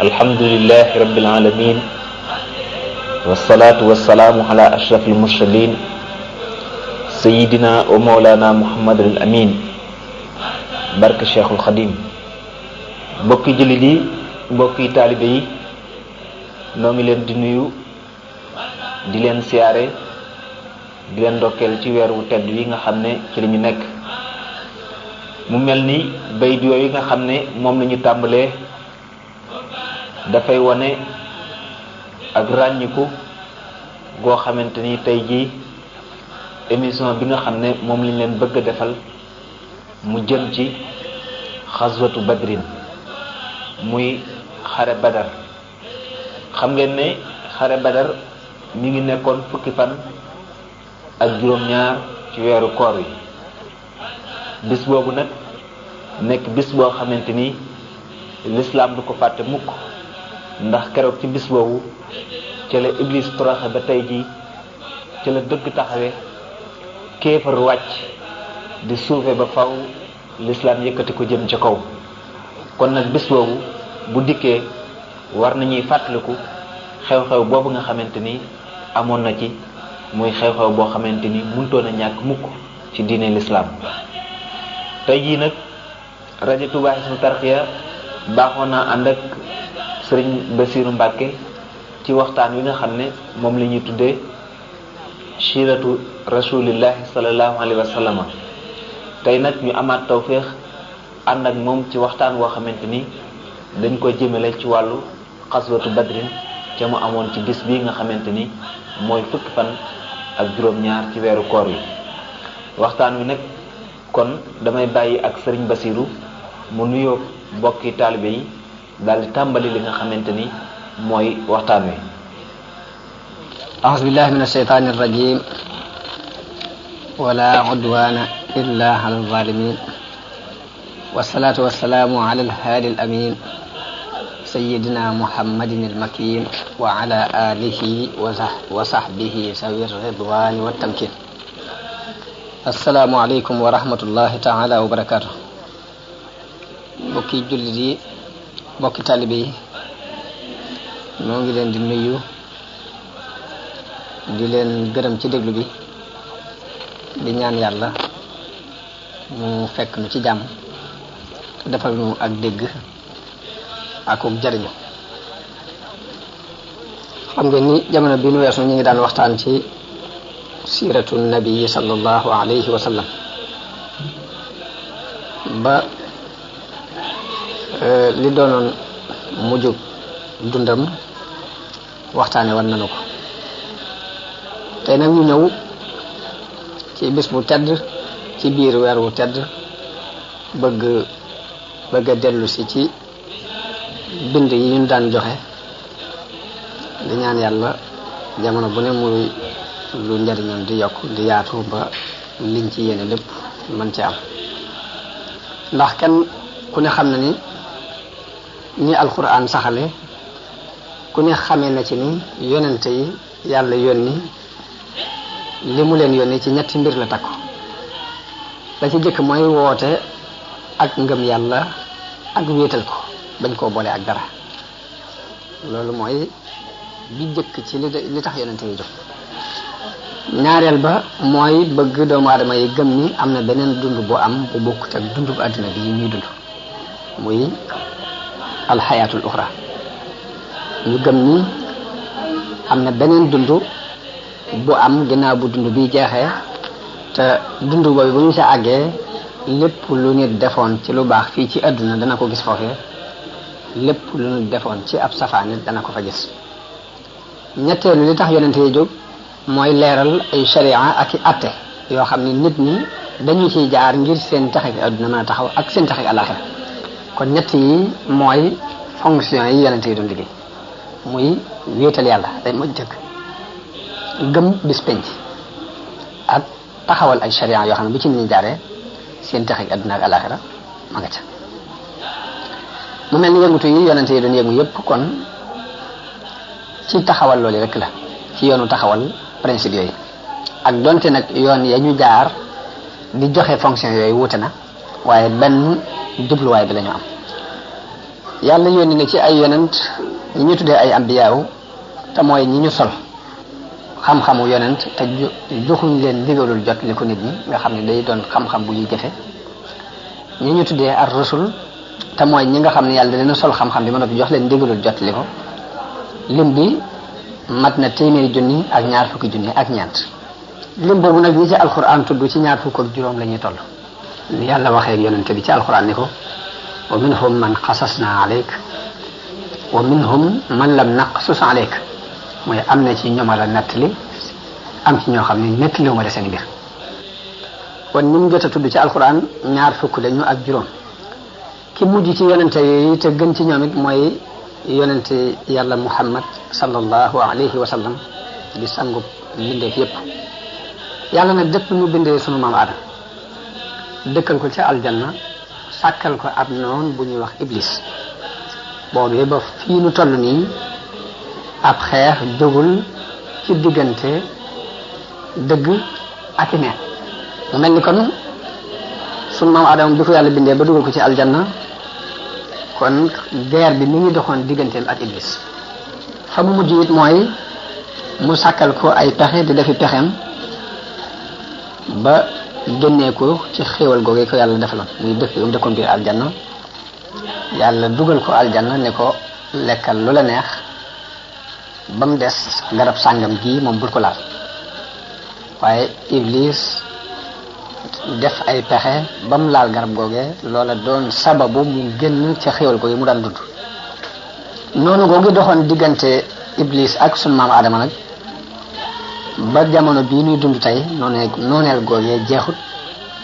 alhamdulillahi rabbil alamin wassalatu wassalamu ala ashrafil mursalin sayyidina wa mawlana muhammadul amin barke cheikhul xadim. mbokki jullit yi, mbokki taalibe yi, noo ngi leen di nuyu, di leen siyaare, di leen ndokkeel ci weer wu tedd wi nga xam ne ci la ñu nekk. mu mel ni bayt yooyu nga xam ne moom la ñu tàmbalee dafay wane ak ràññiku goo xamante ni tey jii émission bi nga xam ne moom lañ leen bëgg a defal mu jëm ci xaswatu badrin, muy xare badar. xam ngeen ne xare badar mi ngi nekkoon fukki fan ak juróom-ñaar ci weeru koor wi. bis boobu nag nekk bis boo xamante ni lislaam du ko fàtte mukk, ndax keroog ci bis boobu ca la iblis toroxe ba tey jii, ca la dëgg taxawe, kéefar wàcc di suufe ba faw lislaam yëkkati ko jëm ca kaw. kon nag bis boobu bu dikkee war nañuy fàttaliku xew-xew boobu nga xamante ni amoon na ci, muy xew-xew boo xamante ni mënutoon a ñàkk mukk ci diine lislaam. tey jii nag rajo Touba Hizbut Tarqiyyah baaxoon naa ànd ak sëriñ Basiiru Mbàkke ci waxtaan wi nga xam ne moom la ñuy tuddee siiratu rasulillahi sallallahu alayhi wa sallam. tey nag ñu amaat tawféex ànd ak moom ci waxtaan woo xamante ni dañ ko jëmale ci wàllu xaswatu badrin, ca mu amoon ci bis bii nga xamante ni mooy fukki fan ak juróom-ñaar ci weeru koor wi. waxtaan wi nag kon damay bàyyi ak sëriñ Basiiru mu nuyoo bokki taalibe yi daal di tàmbali li nga xamante ni mooy waxtaan wi. a'uuzu billahi min ashaytaani rajim. wala udwana illa ala zalimin. wassalatu wassalamu ala alhaadi alamin sayyidina muhammadin almakin wa ala alihi wa sahbihi sawi ridwani wa tamkin. assalaamu aleykum wa rahmatullahi taala wa barakaatu. mbokki jullit yi, mbokki taalibe yi, noo ngi leen di nuyu, di leen gërëm ci déglu bi, di ñaan yàlla mu fekk nu ci jàmm te defal nu ak dégg ak jariñu. xam ngeen ni jamono bi nu weesu ñu ngi daan waxtaan ci siiratu nabi sallallahu alayhi wa sallam ba li doonoon mujjug dundam waxtaane war nañu ko. tey nag ñu ñëw ci bis bu tedd ci biir weer wu tedd, bëgg a dellu si ci bind yi ñu daan joxe, di ñaan yàlla jamono bu ne muy lu njariñoon di yokk di yaatu ba liñ ci yéene lépp mën ci am. ndax kenn ku ne xam na ni alquran saxale, ku ne xamee na ci ni yonente yi yàlla yónni li mu leen yónni ci ñetti mbir la takku. la ci jëkk mooy woote ak ngëm yàlla ak wéetal ko, bañ koo boole ak dara. loolu mooy bi jëkk ci li tax yonente yi jóg. ñaareel ba mooy bëgg doomu aadama yi gëm ni am na beneen dund bu am bu bokkut ak dundu àdduna bi ñuy dund, muy alxayaatul uxra. ñu gëm ni am na beneen dund bu am ginnaaw bu dund bi jeexee, te dund boobu bu ñu sa àggee lépp lu nit defoon ci lu baax fii ci àdduna dana ko gis foofee, lépp lu nit defoon ci ab safaanit dana ko fa gis. ñetteelu li tax yonente yi jóg mooy leeral ay sharia ak i atte yoo xam ne nit ñi dañu ciy jaar ngir seen taxe fi àdduna mën a taxaw ak seen taxe àllaaxira. kon ñett yi mooy fonction yi yonente yi doon liggéey, muy wéetal yàlla day moj jëkk, gëm bis penc, ak taxawal ay sharia yoo xam ne bu ci nit ñi jaaree seen taxe àdduna ak àllaaxira ma nga ca. mu mel ni yëngutu yi yonente yi doon yëngu yëpp kon ci taxawal loolu rek la, ci yoonu taxawal principe yooyu. ak donte nag yoon ya ñu jaar di joxe fonction yooyu wuute na, waaye benn jubluwaay bi la ñu am. yàlla yónni na ci ay yonent ñi ñu tuddee ay ambiyaaw te mooy ñi ñu sol xam-xamu yonent te joxuñ leen ndigalul jot li ko nit ñi nga xam ne day doon xam-xam bu ñuy jëfe ñi ñu tuddee ar rusul te mooy ñi nga xam ne yàlla da leen sol xam-xam bi ma noppi jox leen ndigalul jot li ko lim bi mat na 100 junni ak ñaar fukki junni ak ñeent lim boobu nag ñi ci alquran tudd ci ñaar fukk ak juróom la ñuy toll ni yàlla waxee ak yonente bi ci alquran ni ko wa minhum man qasasna alayk wa minhum man lam naqsus alayk mooy am na ci ñooma la nettali am ci ñoo xam ne nettaliwuma la seen mbir kon ni mu jot a tudd ci alquran ñaar fukk lañu ak juróom ki mujj ci yonente yi te gën ci ñoom it mooy yonente yàlla muhammad sallallahu alayhi wa sallam di sangub mbindeef yépp yàlla nag dëpp mu bindee sunu maam Adam dëkkal ko ci aljanna sàkkal ko ab noon bu ñuy wax iblis boobee ba fii nu toll nii ab xeex jógul ci diggante dëgg ak i neen mu mel ni kon sunu maam Adam bi ko yàlla bindee ba dugal ko ci aljanna kon guerre bi mi ngi doxoon digganteem ak iblis fa mu mujj it mooy mu sàkkal ko ay pexe di defi pexeem ba génnee ko ci xéewal googee ko yàlla defaloon muy dëkk yom dëkkoon biir aljanna yàlla dugal ko aljanna ne ko lekkal lu la neex ba mu des garab sàngam gii moom bul ko laal waaye iblis def ay pexe ba mu laal garab googee loola doon sababu mu génn ci xéewal googee mu daan dund noonu googu doxoon diggante iblis ak sunu maam Adama nag ba jamono bii nuy dund tey nooneel googee jeexut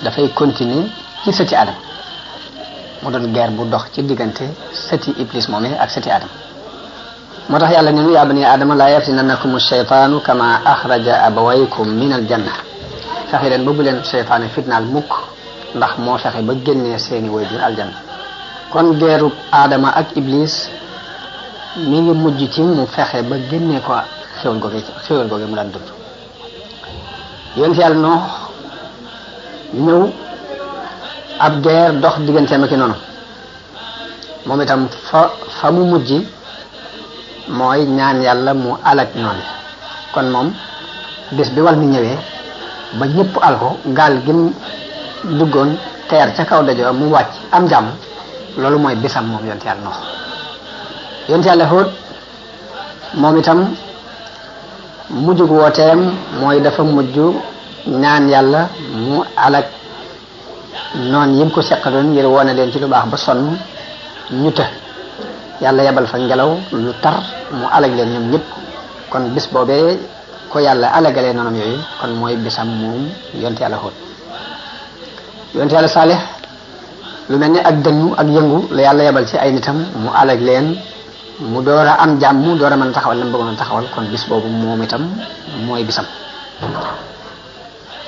dafay continuer ci sëti Adam mu doon guerre bu dox ci diggante sëti iblis moomee ak sëti Adam moo tax yàlla ne nu yaa bani Adama laa yaftinannakum shaytaanu kama axraja abawaykum min al janna fexe leen ba bu leen seytaane fitnaal mukk ndax moo fexe ba génnee seeni woy biir aljanna kon guerru Adama ak iblis mi ngi mujj ci mu fexe ba génnee ko xéwal googe mu daan dund yonent yàlla Noox ñëw ab guerre dox digganteem ak noonu moom itam fa mu mujj mooy ñaan yàlla mu alak noonu kon moom bés bi wal mi ñëwee ba ñëpp alko gaal gi duggoon teer ca kaw dajoo mu wàcc am jàmm loolu mooy bisam moom yonent yàlla Noox yonent yàlla Huud moom itam mujjug wooteem mooy dafa mujj ñaan yàlla mu alak noon yim ko seqaloon ngir woone leen ci lu baax ba sonn ñu të yàlla yebal fa ngelaw lu tar mu alag leen ñoom ñëpp kon bis boobee ko yàlla alagalee noonam yooyu kon mooy bisam moom yonent yàlla Huud yonent yàlla Saalix lu mel ni ak dënnu ak yëngu la yàlla yebal ci ay nitam mu alag leen mu door a am jàmm mu door a mën a taxawal la mu bëggoon a taxawal kon bis boobu moom itam mooy bisam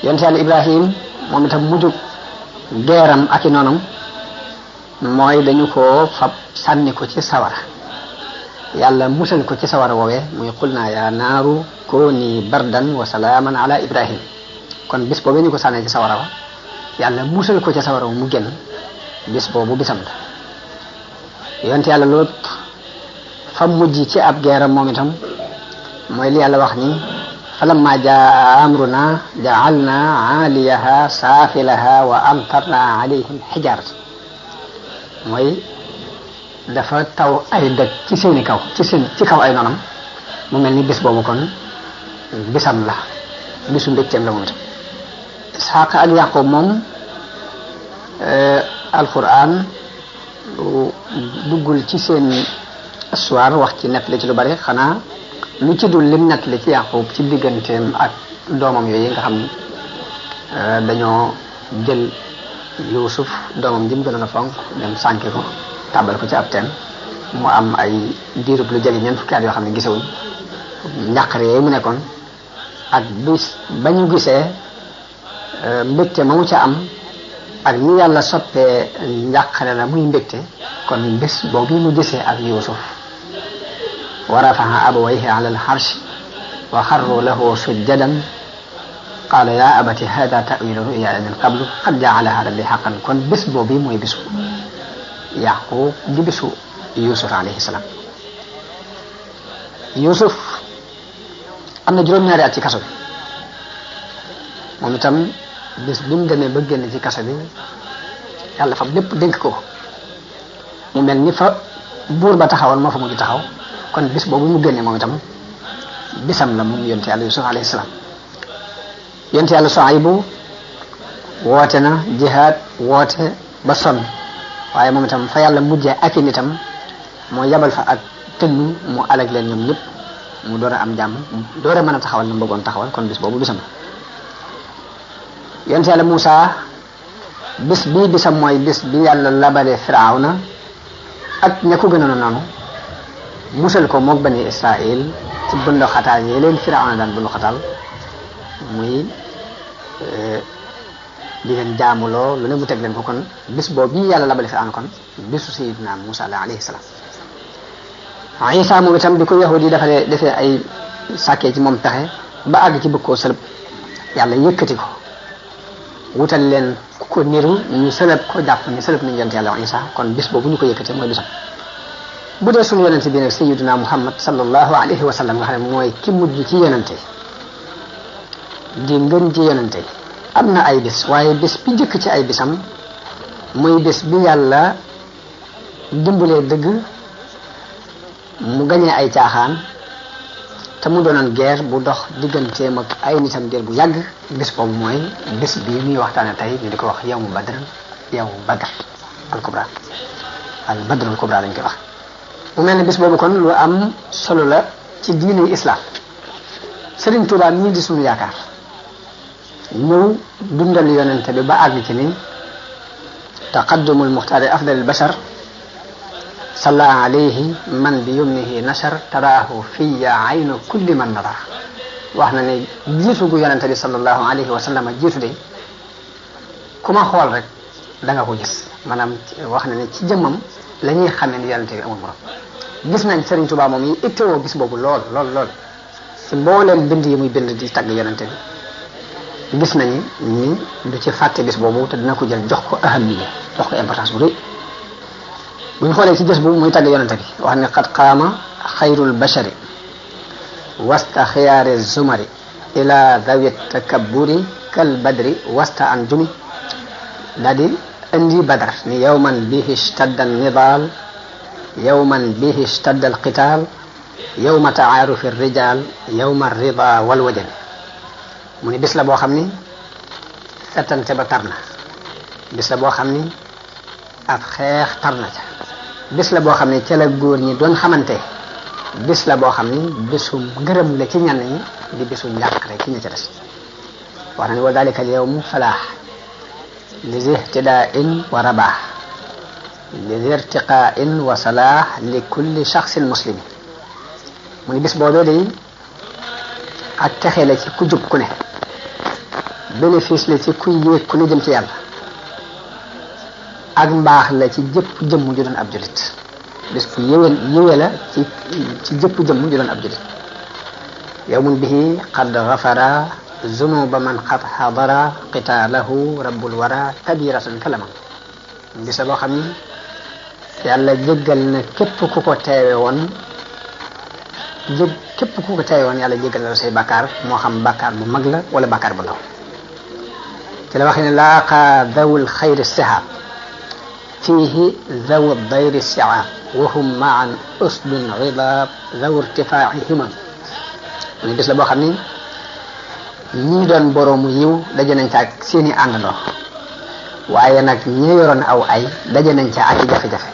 yonent yàlla Ibrahim moom itam mujjug geeram ak i noonam mooy dañu ko fab sànni ko ci sawara yàlla musal ko ci sawara woowee muy qul naa yaa naaru kooni bardan wa salaaman ala Ibrahim kon bis boobu ñu ko sànnee ci sawara wa yàlla musal ko ci sawara wa mu génn bis boobu bisam la yonent yàlla Luut fa mujj ci ab geeram moom itam mooy li yàlla wax ni falamma jaa amruna ja'alna aaliyaha saafilaha wa amtarna alayhim xijaaratan mooy dafa taw ay dëkk ci seeni kaw ci kaw ay noonam mu mel ni bis boobu kon bisam la bisu mbégteem la moom itam Isxaaq ak Yaqub moom alquran duggul ci seen histoire wax ci nettali ci lu bari xanaa lu ci dul lim nettali ci Yaqub ci digganteem ak doomam yooyu nga xam ni dañoo jël Yuusuf doomam ji mu gënoon a fonk dem sànki ko tàbbal ko ci ab teen mu am ay diirub lu jege ñeent fukki at yoo xam ne gisewuñ njàqare yooyu mu nekkoon ak bis ba ñu gisee mbégte ma mu ca am ak ni yàlla soppee njàqare la muy mbégte kon bés boobu mu gisee ak Yuusuf wa rafa'a abawayhi ala al-arshi wa xarru lahu sujjadan qaala yaa abati hada ta'wilu ru'yaaya min qablu qad ja'alaha rabbi haqqan kon bés boobu mooy bisu Yaqub di bisu Yuusuf alayhi salaam. Yuusuf am na juróom-ñaari at ci kaso bi moom itam bis bi mu demee ba génn ci kaso bi yàlla fab lépp dénk ko mu mel ni fa buur ba taxawoon moo fa mujj taxaw kon bis boobu mu génnee moom itam bisam la moom yonent yàlla Yuusuf alayhi salaam. yonent yàlla Suaybu woote na jihaad woote ba sonn waaye moom itam fa yàlla mujjee ak i nitam moo yabal fa ak tënnu mu alag leen ñoom ñëpp mu door a am jàmm door a mën a taxawal na bëggoon taxawal kon bis boobu bisam yonent yàlla Muusa bis bii bisam mooy bis bi yàlla labale Firawna ak ña ko gënoon a noonu musal ko moog bani Israil ci bundu xataal yi leen Firawna daan bundu xataal muy di leen jaamuloo lu ne mu teg leen ko kon bis boobu bii yàlla labale Firawna kon bisu Sayyidina Muusa la alayhi salaam. Isa moom itam di ko yahudi defee ay sàkkee ci moom pexe ba àgg ci bëgg koo sëlëb yàlla yëkkati ko wutal leen ku ko niru ñu sëlëb ko jàpp ni sëlëb nañu yonent yàlla Isa kon bis boobu ñu ko yëkkati mooy bisam. bu dee suñu yonente bi nag Sayyidina Muhammad sallallahu alayhi wa sallam nga xam ne mooy ki mujj ci yonente di ngën ci yonente am na ay bis waaye bis bi njëkk ci ay bisam muy bis bi yàlla dimbalee dëgg mu gañee ay caaxaan te mu doonoon guerre bu dox digganteem ak ay nitam diir bu yàgg bis boobu mooy bis bii ñuy waxtaane tey ñu di ko wax yawmu badr al kubra al badr al kubra lañ koy wax. mu mel ne bis boobu kon lu am solo la ci diine islam Serigne Touba mii di suñu yaakaar ñëw dundal yonente bi ba àgg ci ni taqaddumul muxtaari afdalil bashar salla alayhi man bi yumnihi nashar taraahu fiya aynu kulli man nadar wax na ne jiitu gu yonente bi sallallahu alayhi wa sallam jiitu de ku ma xool rek da nga ko gis maanaam wax na ne ci jëmmam la ñuy xamee ni yonente bi amul morom gis nañ Serigne Touba moom yi ittewoo bis boobu lool ci mbooleem bind yi muy bind di tagg yonente bi gis nañu ni du ci fàtte bis boobu te dina ko jël jox ko ahamiya jox ko importance bu rëy bu ñu xoolee ci gis boobu muy tagg yonente bi wax ne qad qaama xayrul bashari wasta xiyaari zumari ila dawi takabburi kal badri wasta an jumi daal di indi badar ni yawman bihi ishtadda an-nidaal yawman bihi ishtadda al-qitaal yawma ta'aarufi ar-rijaal yawma ar-ridaa wal wajal mu ni bis la boo xam ni settante ba tar na bis la boo xam ni ab xeex tar na ca bis la boo xam ni ca la góor ñi doon xamante bis la boo xam ni bisu ngërëm la ci ñenn ñi di bisu njàqare ci ña ca des wax na ni wa dalika al-yawmu falaax li ihtidaa'in wa rabaax li irtiqaa'in wa salaax li kulli shaxsin muslim mu ni bis boobee day ak texe la ci ku jub ku ne bénéfice la ci kuy yéeg ku ne jëm ci yàlla ak mbaax la ci jëpp jëmm ju doon ab julit bis bu yëwee la ci jëpp jëmm ju doon ab julit yawmun bihi qad ghafara zunuba man qad hadara qitaalahu rabbul wara kabiratan kalama bis la boo xam ni yàlla jéggal na képp ku ko teewe woon yàlla jéggal la say bàkkaar moo xam bàkkaar bu mag la wala bàkkaar bu ndaw ci la waxee ne laaqa dawul xayri sihaab fiihi dawu dayri siaab wa hum maan usdun ridaab dawu irtifaa'i himam mu bis la boo xam ni ñi doon boroomu yiw daje nañ ca ak seeni àndandoo waaye nag ñi yoroon aw ay daje nañ ca ak i jafe-jafe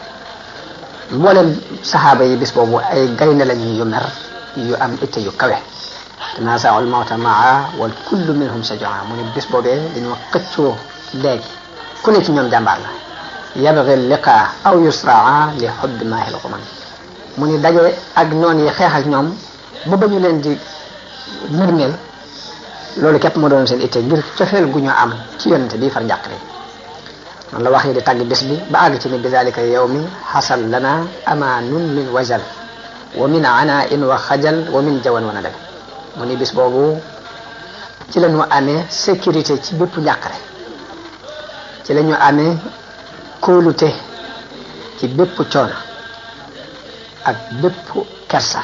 mboolem saxaaba yi bis boobu ay gaynde lañu yu mer yu am itte yu kawe tanaasaa'ul mawta maa wal kullu minhum shajaa mu ni bis boobee dañoo xëccoo léegi ku ne ci ñoom jàmbaar la yabghi liqaa aw yusraa li hubbi maahil xuman mu ni daje ak noon yi xeex ak ñoom ba ba ñu leen di mërmeel loolu képp moo doon seen itte ngir cofeel gu ñu am ci yonente bi far njàqare noonu la waxee di tàgg bis bi ba àgg ci ni bi zalika yawmi xasal lana amaanun min wajal wa min ana'in wa xajal wa min jawan wa nadal mu ni bis boobu ci la ñu amee sécurité ci bépp njàqare ci la ñu amee kóolute ci bépp coono ak bépp kersa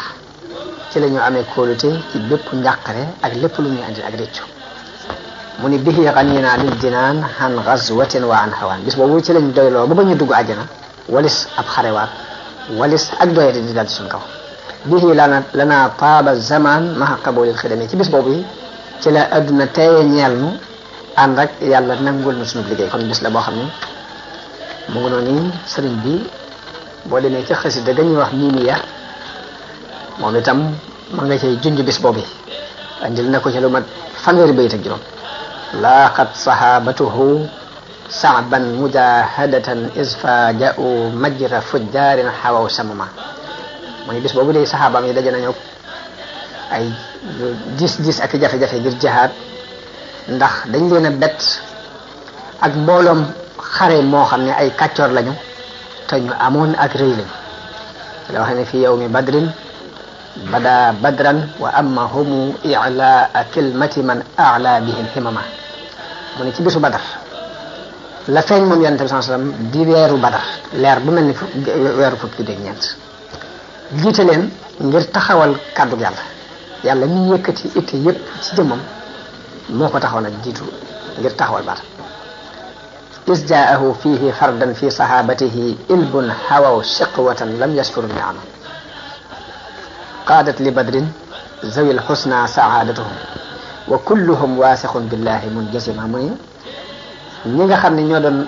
ci la ñu amee kóolute ci bépp njàqare ak lépp lu ñuy andi ak réccu mu ni bihi ganina lil jinaan an ghazwatin wa an hawaan bis boobu ci lañ doyloo ba ñu dugg àjjana walis ab xarewaat walis ak doyati di dal ci suñ kaw bihi lana taaba zaman maha qabulil xidami ci bis boobu ci la adduna teye ñeel nu ànd ak yàlla nangul na suñu liggéey kon bis la boo xam ne mu ngi noonu sëriñ bi boo demee ci xasida ga ñuy wax miimiya moom itam ma nga cay junj bis boobu andil na ko ci lu mat fanweeri bayit ak juróom laaqat sahabatuhu sa'ban mujahadatan isfaja'u majra fujjarin xawaw samama mu ne bis boobu de saxaabaam yi daje nañu ay dis ak jafe-jafe ngir jihaad ndax dañ leen a bett ak mbooloom xare moo xam ne ay kàccoor lañu te ñu amoon ak rëy lañu la wax ne fi yawmi badrin bada badran wa amma humu i'laa kilmati man a'laa bihim himama mu ne ci bisu badar la feeñ moom yonent bi sallallahu alayhi wasallam di weeru badar leer bu mel ni weeru fukki dégg ñeent jiite leen ngir taxawal kàddu yàlla mi yëkkati itte yépp ci jëmmam moo ko taxaw nag jiitu ngir taxawal baat is jaahu fihi fardan fi sahabatihi ilbun hawaw shiqwatan lam yashkuru ni'ama qaadat li badrin zawil husna saadatuhum wa kulluhum waasiqun billahi munjasima mu ni ñi nga xam ne ñoo doon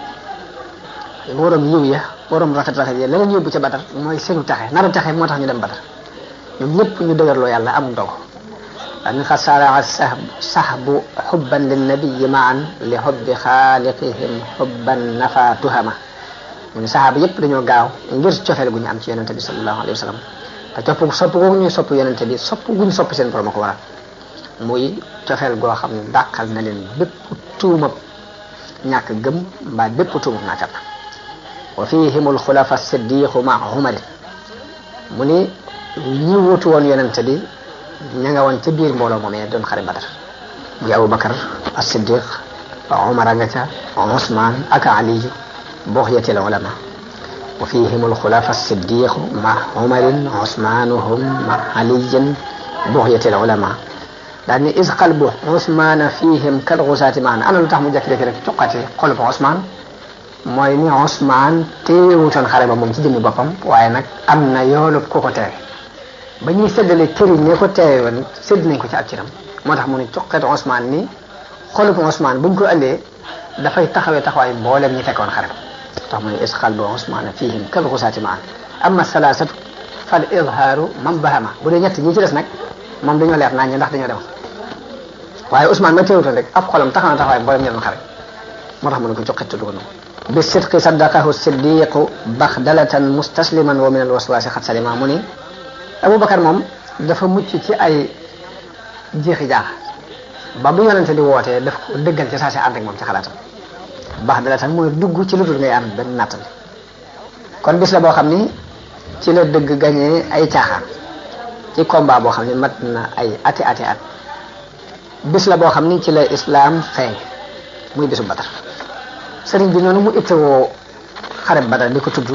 waroom yiw ya waroom rafet ya la leen yóbbu ca badar mooy seenu taxe naru taxe moo tax ñu dem badar ñoom ñëpp ñu dëgërloo yàlla am ndogu an qad saraa sahbu hubban linnabiyi maan li hubbi xaaliqihim hubban nafa tuhama mu ne sahaaba yëpp dañoo gaaw ngir cofeel gu ñu am ci yonente bi sallallahu alayhi wa sallam te sopp gu ñu sopp yonente bi sopp gu ñu sopp seen borom a ko waral muy cofeel goo xam ne dàqal na leen bépp tuumab ñàkk gëm mbaa bépp tuumab naafeq wa fihim alxulafa siddiqu ma umarin mu ni ñi wutu woon yonente bi ña nga woon ca biir mbooloo moomee doon xare badar muy Abubakar as-Siddiq Umar nga ca Usmaan ak Ali bughyatil ulama wa fihim al-khulafa as-Siddiq ma Umarin Usmaanuhum ma Ali bughyatil ulama daal ni is qalbu Usmaan fihim kal ghusaati maan ana lu tax mu jekki-jekki rek cuqati xolub Usmaan mooy ni Usmaan teewutoon xare ba moom ci jëmmi boppam waaye nag am na yoolub ku ko teewe ba ñuy séddale kër yi ne ko teewe woon sédd nañ ko ci ab ciram moo tax mu ne cuqeet Ousmane ni xolub Ousmane buñ ko andee dafay taxawee taxawaay mboolem ñi fekkoon xare tax mu ne isqal bu Ousmane fihim kal xusaati maan amma salaasatu fal izhaaru man bahama bu dee ñett ñi ci des nag moom dañoo leer naa ñi ndax dañoo dem waaye Ousmane ma teewutoon rek ab xolam taxaw na taxawaay mboolem ñi doon xare moo tax mu ne ko cuqeet tudd ko noonu bi sidqi saddaqahu siddiqu baxdalatan mustasliman wa min al waswaasi xat salima mu ni Abubakar moom dafa mucc ci ay jeexi jaax ba bu yonente di wootee daf ko dëggal ci saa si ànd ak moom ci xalaatam baax dala tan mooy dugg ci lu dul ngay am benn nattal kon bis la boo xam ni ci la dëgg gañee ay caaxaan ci combat boo xam ni mat na ay ati at bis la boo xam ni ci la islam feeñ muy bisu Badar sëriñ bi noonu mu ittewoo xare Badar di ko tudd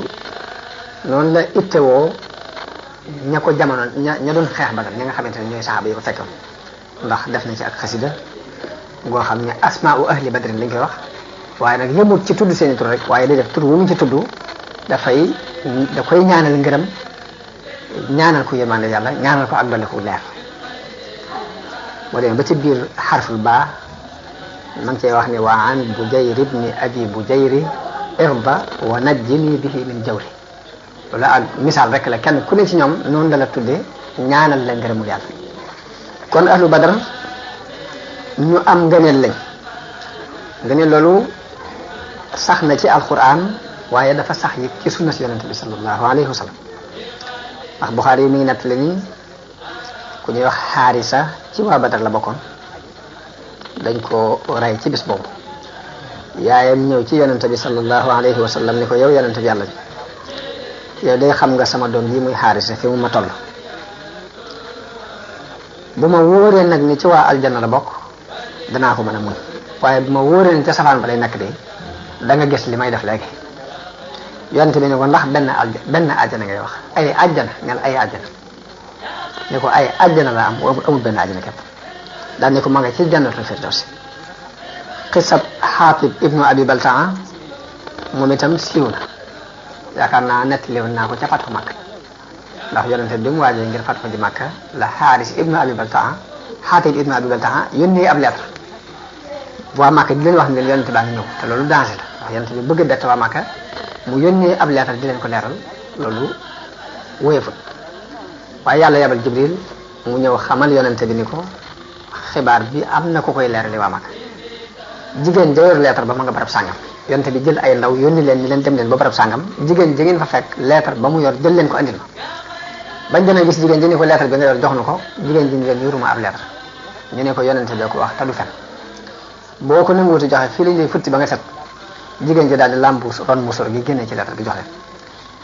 noonu la ittewoo ña ko jamono ña doon xeex Badar ña nga xamante ne ñooy saxaaba yi ko fekkoon ndax def na ci ak xasida goo xam ne asmaa'u ahli badrin lañ koy wax waaye nag yëmut ci tudd seeni tur rek waaye day def tur wu mu ci tudd da koy ñaanal ngërëm ñaanal ko yërmande yàlla ñaanal ko ak dolli ko leer boo demee ba ci biir xarful baa ma ngi cey wax ni wa an Bujayr ibni abi Bujayri irda wa najjini bihi min jawri loolu ak misaal rek la kenn ku ne ci ñoom noonu la la tuddee ñaanal la ngërëmul yàlla kon ahlu badar ñu am ngëneel loolu sax na ci alquran waaye dafa sax yi ci sunna si yonente bi sallallahu alayhi wa sallam ndax Buxaari yi mi ngi nettali ni ku ñuy wax Xaarisa ci waa badar la bokkoon dañ ko rey ci bis boobu yaayam ñëw ci yonente bi sallallahu alayhi wa sallam ni ko yow yonente bi yàlla bi yow day xam nga sama doom yi muy Xaarisa fi mu ma toll bu ma wóoree nag ni ci waa aljanna la bokk danaa ko mën a muñ waaye bu ma wóoree ni ca safaan ba lay nekk de da nga gis li may def léegi yonent bi ne ko ndax benn àjjana ngay wax ay àjjana nel ay àjjana ne ko ay àjjana la am amul benn àjjana képp daal ne ko ma nga ci jannatul firdawsi xisab Xaatib ibnu Abi Baltaa moom itam siiw na yaakaar naa nettali woon naa ko ca Fathu Makka ndax yonente bi mu waajee ngir Fathu ji Makka la Xaaris ibnu Abi Baltaa Xaatib ibnu Abi Baltaa yónnee ab lettre waa Makka di leen wax ne yonente baa ngi ñëw te loolu danger la ndax yonente bi bëgg a bett waa Makka mu yónnee ab lettre di leen ko leeral loolu wóyefut waaye yàlla yabal Jibril mu ñëw xamal yonente bi ni ko xibaar bi am na ko koy leerali waa Makka jigéen ja yor lettre ba ma nga barab sàngam yonente bi jël ay ndaw yónni leen ni leen dem leen ba barab sàngam jigéen ji ngeen fa fekk lettre ba mu yor jël leen ko andil ma bañ demee gis jigéen ji ni ko lettre bi nga yor jox na ko jigéen ji ni leen yoruma ab lettre ñu ne ko yonente bi ko wax te du fen boo ko nanguwuti joxe fii lañ lay futti ba nga set jigéen ji daal di làmbu ron musóor gi génnee ci lettre bi jox leen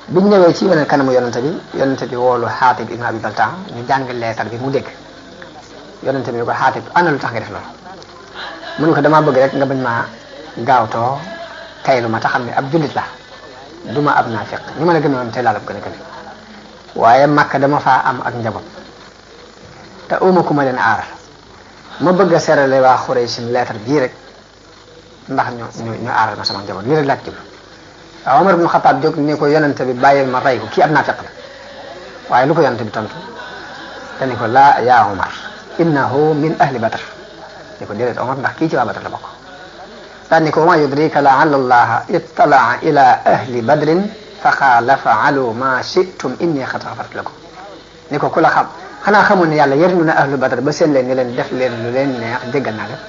biñ ñëwee ci weneen kanamu yonente bi woolu Xaatib ibn Abi Baltaa ñu jàng lettre bi mu dégg yonente bi ni ko Xaatib ana lu tax nga def loolu mu ne ko damaa bëgg rek nga bañ maa gaawtoo taylu ma te xam ne ab jullit la du ma ab naafiq ni ma la gëmee woon tey laa la gën a gëmee waaye Makka dama faa am ak njaboot te uma ku ma leen aaral ma bëgg a serale waa Xuraysh lettre bii rek ndax ñu aaral ma sama njaboot lii rek laaj jublu waaw Omar ibn Xattaab jóg ni ko yonente bi bàyyil ma rey ko kii ab naafiq la waaye lu ko yonente bi tontu dani ko laa yaa Omar innahu min ahli Badr ni ko déedéet Omar ndax kii ci waa Badr la bokk daan ni ko wa yudrika laala allaha ittalaa ila ahli badrin fa qaala faalu ma shi'tum inni qad ghafartu lakum ni ko ku la xam xanaa xamul ne yàlla yërnu na ahlu Badr ba seen leen ni leen def leen lu leen neex jéggal naa leen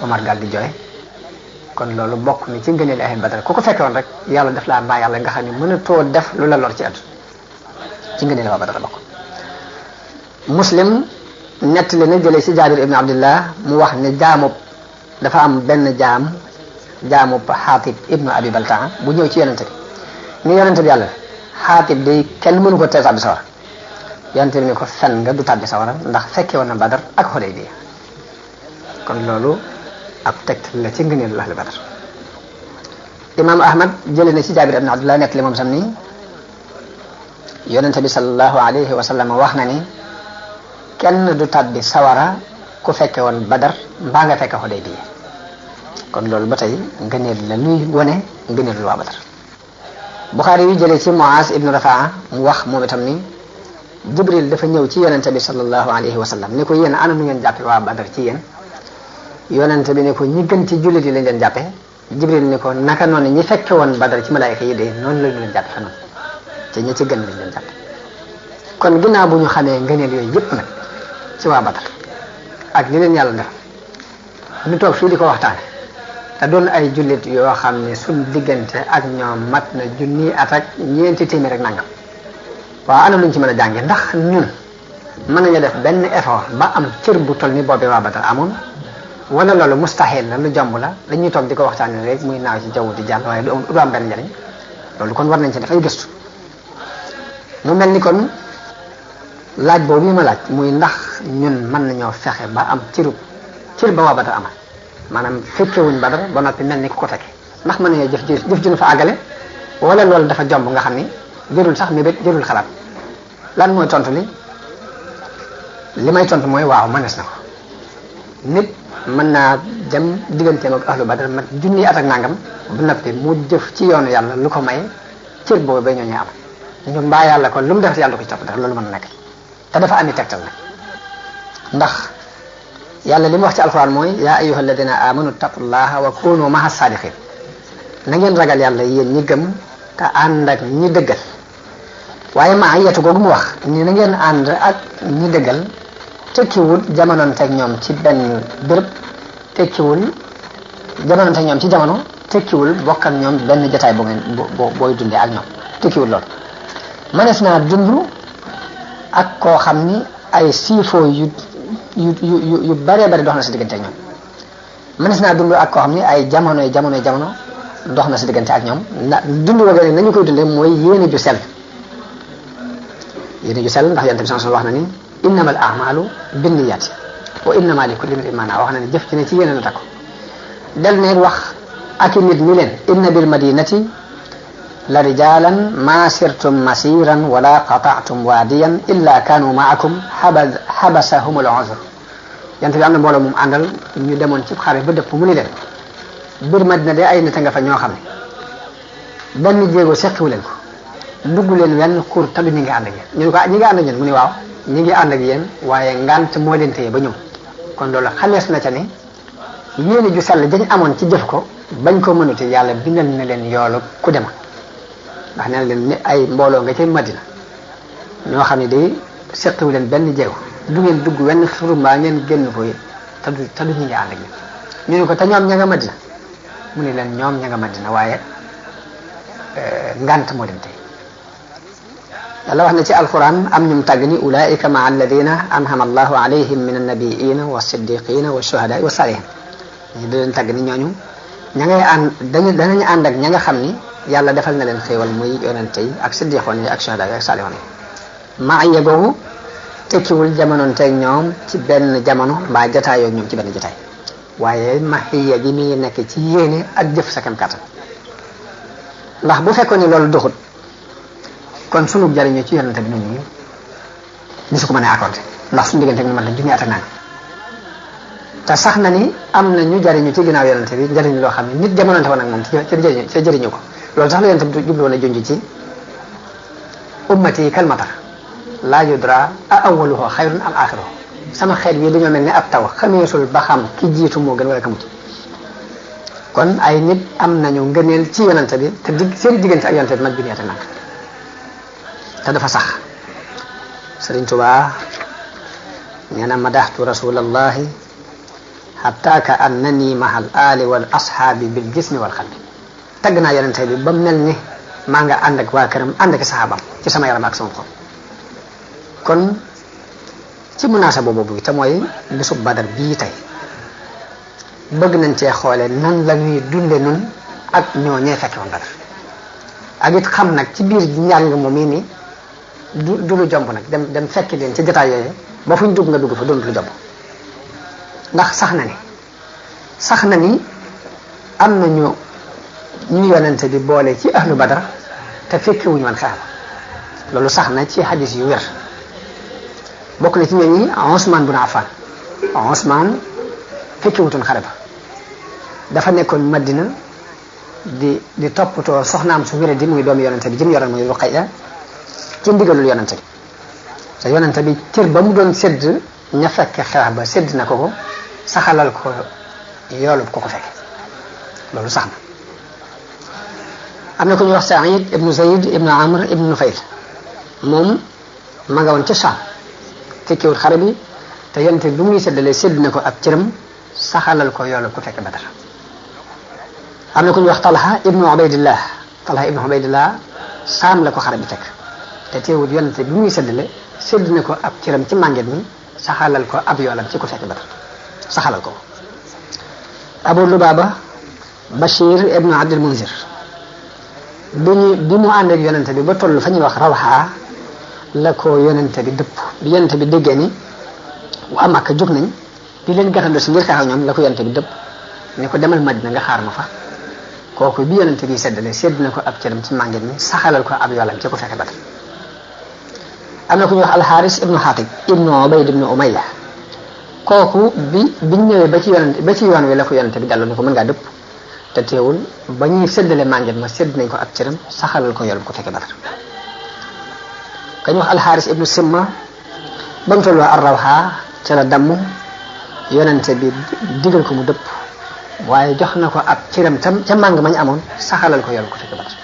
Omar daal di jooy kon loolu bokk ni ci ngëneel ahlu Badr ku ko fekkoon rek yàlla def laa mbaa yàlla nga xam ne mënatoo def lu la lor ci àdduna ci ngëneel waa Badr la bokk Muslim nettali na jëlee ci Jaabir ibn Abdullah mu wax ne dafa am benn jaamub Xaatib ibnu Abi Baltaa bu ñëw ci yonente bi ni yonente bi yàlla Xaatib day kenn mënu ko tee tàbbi sawara yonente bi ni ko fen nga du tàbbi sawara ndax fekke woon na Badar ak Xudaybiya kon loolu ab tegtal la ci ngëneelu ahlu Badar Imam Ahmad jëlee na ci Jaabir ibn Abdullah nettali moom sam ni yonente bi sallallahu alayhi wa sallam wax na ni kenn du tàbbi sawara ku fekke woon Badar mbaa nga fekke Xudaybiya kon loolu ba tey ngëneel la luy wone ngëneelu waa Badar Buxaari yu jëlee ci Muaaz ibnu Rafaa mu wax moom itam ni Jibril dafa ñëw ci yonente bi sallallahu alayhi wa sallam ni ko yéen ana nu ngeen jàppe waa Badar ci yéen yonente bi ne ko ñi gën ci jullit yi lañ leen jàppe Jibril ni ko naka noonu ñi fekke woon Badar ci malaayika yi de noonu la ñu leen jàppe fa noonu te ñi ci gën lañ leen jàppe kon ginnaaw bu ñu xamee ngëneel yooyu yëpp nag ci waa Badar ak li leen yàlla def ñu toog fii di ko waxtaane te doon ay jullit yoo xam ne suñ diggante ak ñoom mat na junni at ak ñeenti téeméer rek nangam waaw ana luñ ci mën a jànge ndax ñun mën nañu def benn effort ba am cër bu toll ni boobee waa Badar amoon wala loolu mustahil la lu jomb la dañuy toog di ko waxtaane rek muy naaw ci jaww di jàll waaye du am benn njariñ loolu kon war nañ ci def ay gëstu mu mel ni kon laaj boobu yi ma laaj muy ndax ñun mën nañoo fexe ba am cër ba waa Badar amal maanaam fekkewuñ Badar ba noppi mel ni ku ko fekke ndax mën nañoo jëf ju ñu fa àggale wala loolu dafa jomb nga xam ni jërul sax mébét jërul xalaat lan mooy tontu li may tontu mooy waaw mënees na ko nit mën naa dem digganteem ak ahlu Badar mat junni at ak nangam ba noppi mu jëf ci yoonu yàlla lu ko may cër boobu ba ñooñu am ñu mbaa yàlla kon lu mu def yàlla ko ci topp dara loolu mën na nekk te dafa ami tegtal nag ndax yàlla li mu wax ci alquran mooy yaa ayyuha alladina amanu taqullaha wa kunu maha sadiqin na ngeen ragal yàlla yéen ñi gëm te ànd ak ñi dëggal waaye maa yetu googu mu wax ni na ngeen ànd ak ñi dëggal tekkiwul jamononteeg ñoom ci benn béréb tekkiwul jamononteeg ñoom ci jamono tekkiwul bokk ak ñoom benn jotaay bu ngeen booy dundee ak ñoom tekkiwul loolu mënees naa dund ak koo xam ni ay siifoo yu baree bari dox na si diggante ak ñoom mënees naa dund ak koo xam ni ay jamono dox na si diggante ak ñoom ndax dund woo gën nañu koy dundee mooy yéene ju sell ndax yonent bi sallallahu alayhi wasallam wax na ni innamal a'malu binniyati wa innama likulli imrin ma nawa wax na ni jëf ci ne ci yéene la takku del ne wax ak nit ñi leen inna bil madinati la rijalan ma sirtum masiran wala qata'tum wadiyan illa kanu ma'akum habasahum al-uzr yent bi am na mbooloo moom àndal ñu demoon ci xare ba dëpp mu ni leen biir Madina de ay nit a nga fa ñoo xam ne benn jéego seqiwu leen ko dugg leen wenn xur talu ñi ngi ànd ak yéen ñu ne ko ñi ngi ànd ak yéen mu ni waaw ñi ngi ànd ak yéen waaye ngant moo leen téye ba ñëw kon loolu xamees na ca ni yéene ju sell dañ amoon ci jëf ko bañ ko mënute yàlla bindal na leen yoolu ku dema ndax nee na leen ni ay mbooloo nga ca Madina ñoo xam ne day seqiwu leen benn jéego du ngeen dugg wenn xuru mbaa ngeen génn ko te du ñu ngi ànd ak ñu ne ko te ñoom ña nga Madina mu ne leen ñoom ña nga Madina waaye ngant moo leen tey yàlla wax na ci alquran am ñum tàgg ni ulaika maa alladina anhama allahu alayhim min annabiina wa siddiqina wa shuhada wa salihin ñu di leen tàgg ni ñooñu ña ngay ànd danañu ànd ak ña nga xam ni yàlla defal na leen xéewal muy yonente yi ak siddiqoon yi ak shuhada yi ak salihoon yi maa yegoogu tekkiwul jamonoon teeg ñoom ci benn jamono mbaa jataayoo ñoom ci benn jataay waaye maxiya gi mi nekk ci yéene ak jëf sa kem kàttan ndax bu fekkoon ni loolu doxut kon sunu jariñu ci yonente bi ñun ñi su ko mën a accordé ndax suñu diggante ak man la junni at ak naan te sax na ni am na ñu jariñu ci ginnaaw yonente bi njariñ loo xam ne nit jamononte woon ak moom ci jëriñu ko loolu sax la yonente bi jublu woon a junj ci ummati kalmatar laa yudra a awaluhu xayrun am axiruhu sama xeet wi dañoo mel ni ab taw xameesul ba xam ki jiitu moo gën wala ka mujj kon ay nit am nañu ngëneel ci yonente bi te seen diggante ak yonente bi mag junni at ak naan te dafa sax Sëriñ Tuubaa nee na madaxtu rasulallahi xatta ka annani maha al ali wal ashaabi bil jismi wal xalbi tagg naa yonente bi ba mel ni maa nga ànd ak waa këram ànd ak saxaabam ci sama yaram ak sama xol kon ci munaasaba boobu te mooy bisub Badar bii tey bëgg nañ cee xoole nan la ñuy dunde nun ak ñoo ñee fekke woon Badar ak it xam nag ci biir njàng moom yi ni du lu jomb nag dem fekki leen ci jotaay yooyu ba fu ñu dugg nga dugg fa doon lu jomb ndax sax na ni am na ñu yonente bi boole ci ahlu Badar te fekke wuñu woon xeex ba loolu sax na ci hadis yu wér bokk na ci ñooñu Usmaan bun Affaan Usmaan fekke wutoon xare ba dafa nekkoon Madina di toppatoo soxnaam su wéré di muy doomu yonente bi jëm yoroon muy Ruqayya ci ndigalul yonente bi te yonente bi cër ba mu doon sédd ña fekk xeex ba sédd na ko saxalal ko yoolub ko fekke loolu sax na am na ku ñuy wax Saïd ibnu Zayd ibnu Amr ibnu Nufayl moom ma nga woon ca Saam fekkewut xare bi te yonente bi bu muy séddalee sédd na ko ab cëram saxalal ko yoolub ko fekke Badar am na ku ñuy wax Talha ibnu Ubaydillah Saam la ko xare bi fekk te teewul yonente bi muy séddale sédd na ko ab cëram ci mànget mi saxalal ko ab yoolam ci ko fekk Badar saxalal ko Abu Lubaba Bashir ibnu Abdul Munzir bi mu ànd ak yonente bi ba toll fa ñuy wax Rawha la ko yonente bi dëpp bi yonente bi déggee ni waa Makka jóg nañ di leen gàttandu si ngir xeex ak ñoom la ko yonente bi dëpp ni ko demal Madina nga xaar ma fa kooku bi yonente bi séddale sédd na ko ab cëram ci mànget mi saxalal ko ab yoolam ci ko fekk Badar am na ku ñuy wax Alxaaris ibnu Xaatib ibnu Ubayd ibnu Umayya kooku biñ ñëwee ba ci yoon wi la ko yonente bi dellu ni ko mën ngaa dëpp te teewul ba ñuy séddale mànget ma sédd nañ ko ab cëram saxalal ko yoolum ko fekke Badar ka ñu wax Alxaaris ibnu Simma ba mu toll waa Ar-Rawha ca la damm yonente bi digal ko mu dëpp waaye jox na ko ab cëram ca màng mañ amoon saxalal ko yoolum ko fekke Badar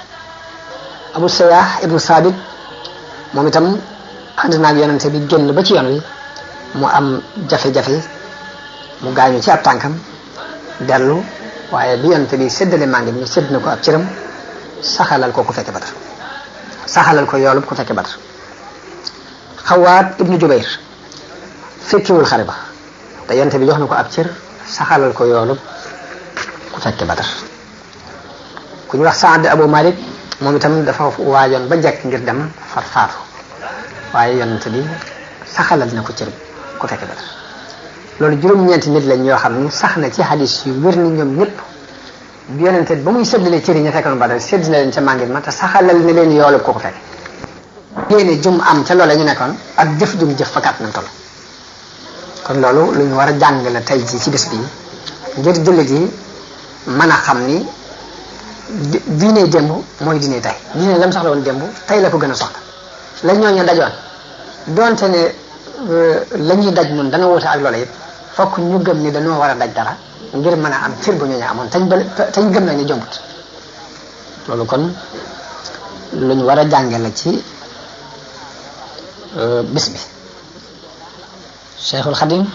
Abu Sayyah ibnu Saabit moom itam ànd naag yonente bi génn ba ci yoon wi mu am jafe-jafe mu gaañu ci ab tànkam dellu waaye bi yonente bi séddale màngi mi sédd na ko ab cëram saxalal ko ku fekke Badar saxalal ko yoolub ku fekke Badar Xawaat ibnu Jubayr fekkewul xare ba te yonente bi jox na ko ab cër saxalal ko yoolub ku fekke Badar ku ñu wax Saad Abu Malik moom itam dafa waajoon ba jekk ngir dem far faatu waaye yonente bi saxalal na ko cër ku fekke Badar loolu juróom-ñeenti nit lañ yoo xam ni sax na ci hadis yu wér ni ñoom ñëpp bi yonente ba muy séddale cëri ña fekkoon Badar sédd na leen ca màngit ma te saxalal ne leen yoolub ko ko fekk yéene jum am ca loola ñu nekkoon ak jëf jum jëf fa kàtt na toll kon loolu lu ñu war a jàng la tey jii ci bés bii ngir jullit yi mën a xam ni diine démb mooy diine tey diine lam soxla woon démb tey la ko gën a soxla la ñooñu dajoon doonte ne la ñuy daj nun dana wute ak loola yëpp fokk ñu gëm ni dañoo war a daj dara ngir mën a am cër bu ñooñu amoon tañ gëm nañu jombut loolu kon lu ñu war a jànge la ci bis bi Cheikhul Khadim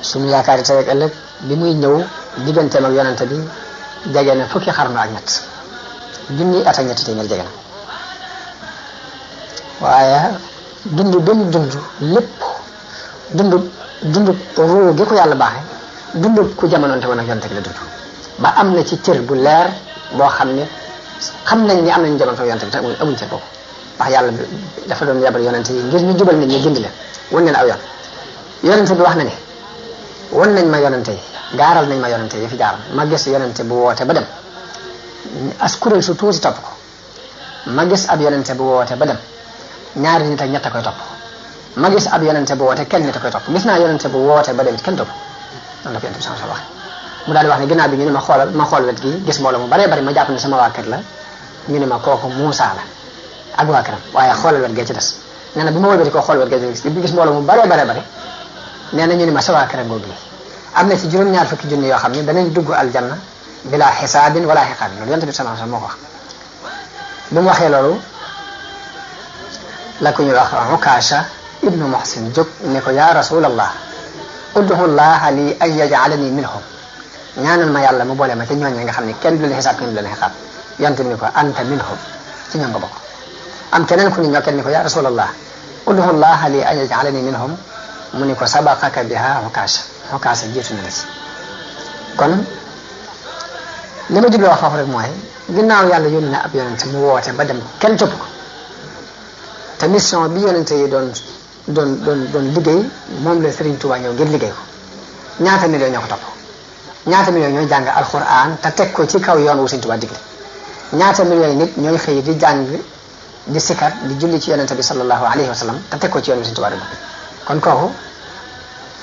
suñu yaakaari tey ak ëllëg bi muy ñëw digganteem ak yonente bi jege na fukki xarnu ak ñett junni at ak ñetti téeméer jege na waaye dund benn dund lépp dund ruu gi ko yàlla baaxe dund ku jamonoonte woon ak yonente bi la dund ba am na ci cër bu leer boo xam ne xam nañ ni am nañu jamono ak yonente bi te amuñ cër boobu ndax yàlla dafa doon yabal yonente yi ngir ñu jubal nit ñi gindi leen wan leen aw yoon yonente bi wax na ne wan nañ ma yonente yi gaaral nañ ma yonente yi fi jaaral ma gis yonente bu woote ba dem as kuréel su tuuti topp ko ma gis ab yonente bu woote ba dem ñaari nit ak ñett a koy topp ma gis ab yonente bu woote kenn nit a koy topp gis naa yonente bu woote ba dem kenn topp noonu la ko yonente bi sama wax mu daal di wax ne ginnaaw bi ñu ne ma xool wet gi gis mbooloo mu baree bari ma jàpp ne sama waa kër la ñu ne ma kooku Muusa la ak waa këram waaye xoolal wet gee ci des nee na bi ma wëlbati ko xool wet gee ci des gis mbooloo mu baree bari nee na ñu ne ma sa waa këram googu yi am na ci juróom-ñaar fukki junni yoo xam ne danañ dugg aljanna bila xisaabin wala xiqaabin loolu yonente bi sama moo ko wax bi mu waxee loolu la ko ñuy wax Ukaasha ibnu Muhsin jóg ne ko yaa rasulallah ud'u llaha li an yaj'alani minhum ñaanal ma yàlla mu boole ma ci ñooñu nga xam ne kenn du leen xisaab kenn du leen xisaab yonente bi ne ko anta minhum ci ñoom nga bokk am keneen ku ni ñoo kenn ni ko yaa rasulallah ud'u llaha li an yaj'alani minhum mu ni ko sabaqaka biha Ukaasha jiitu na la ci kon li ma jubloo wax foofu rek mooy ginnaaw yàlla yónni na ab yonente mu woote ba dem kenn topp ko te mission bi yonente yi doon liggéey moom la Serigne Touba ñëw ngir liggéey ko ñaata millions ñoo ko topp ñaata millions ñooy jàng alquran te teg ko ci kaw yoon wu Serigne Touba digle ñaata millions yi nit ñooy xëy di jàng di sikar di julli ci yonente bi sallallahu alayhi wa sallam te teg ko ci yoon wu Serigne Touba digle kon kooku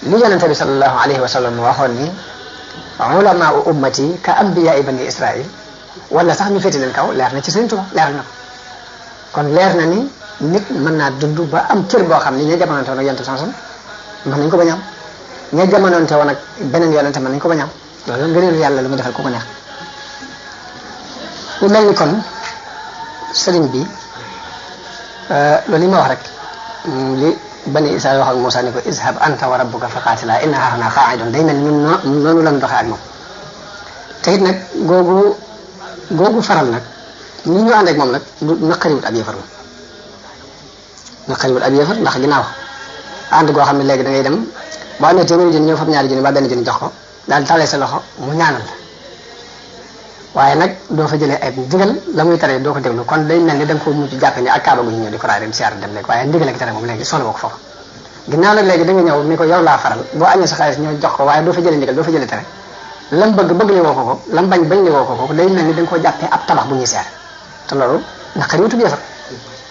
li yonente bi sallallahu alayhi wa sallam waxoon ni ulama ummati ka anbiya bani Israil wala sax ñu féete leen kaw leer na ci Serigne Touba leer na kon leer na ni nit mën naa dund ba am cër boo xam ni ña jamonoonte woon ak yonente sanson mën nañ ko bañ am ña jamonoonte woon ak beneen yonente mën nañ ko bañ am loolu ngëneelu yàlla lu mu defal ku ko neex lu mel ni kon sëriñ bi loolu yi ma wax rek li bani Israil wax ak Moussa ni ko izhab anta wa rabbuka fa qaatila inna haahunaa qaa'iduun day mel ni ñun noonu lañ doxee ak moom te it nag googu faral nag ni ñu ànd ak moom nag naqariwut ab yëfar naqariwut ab yëfar ndax ginnaaw ànd goo xam ne léegi da ngay dem boo amee téeméeri junni ñëw fab ñaari junni ba benn junni jox ko daal di talee sa loxo mu ñaanal la waaye nag doo fa jëlee ay ndigal la muy tere doo ko déglu kon day mel ni da nga ko mujj jàppe ni ak kaaba gu ñu ñëw di ko raay di siyaar dem léegi waaye ndigal ak tere moom léegi soxla woo ko foofu ginnaaw nag léegi da nga ñëw ni ko yow laa faral boo amee sa xaalis ñëw jox ko waaye doo fa jëlee ndigal doo fa jëlee tere lam bëgg li woo ko lam bañ li woo ko day mel ni da nga ko jàppee ab tabax bu ñuy seer te loolu naqari wutub yëfar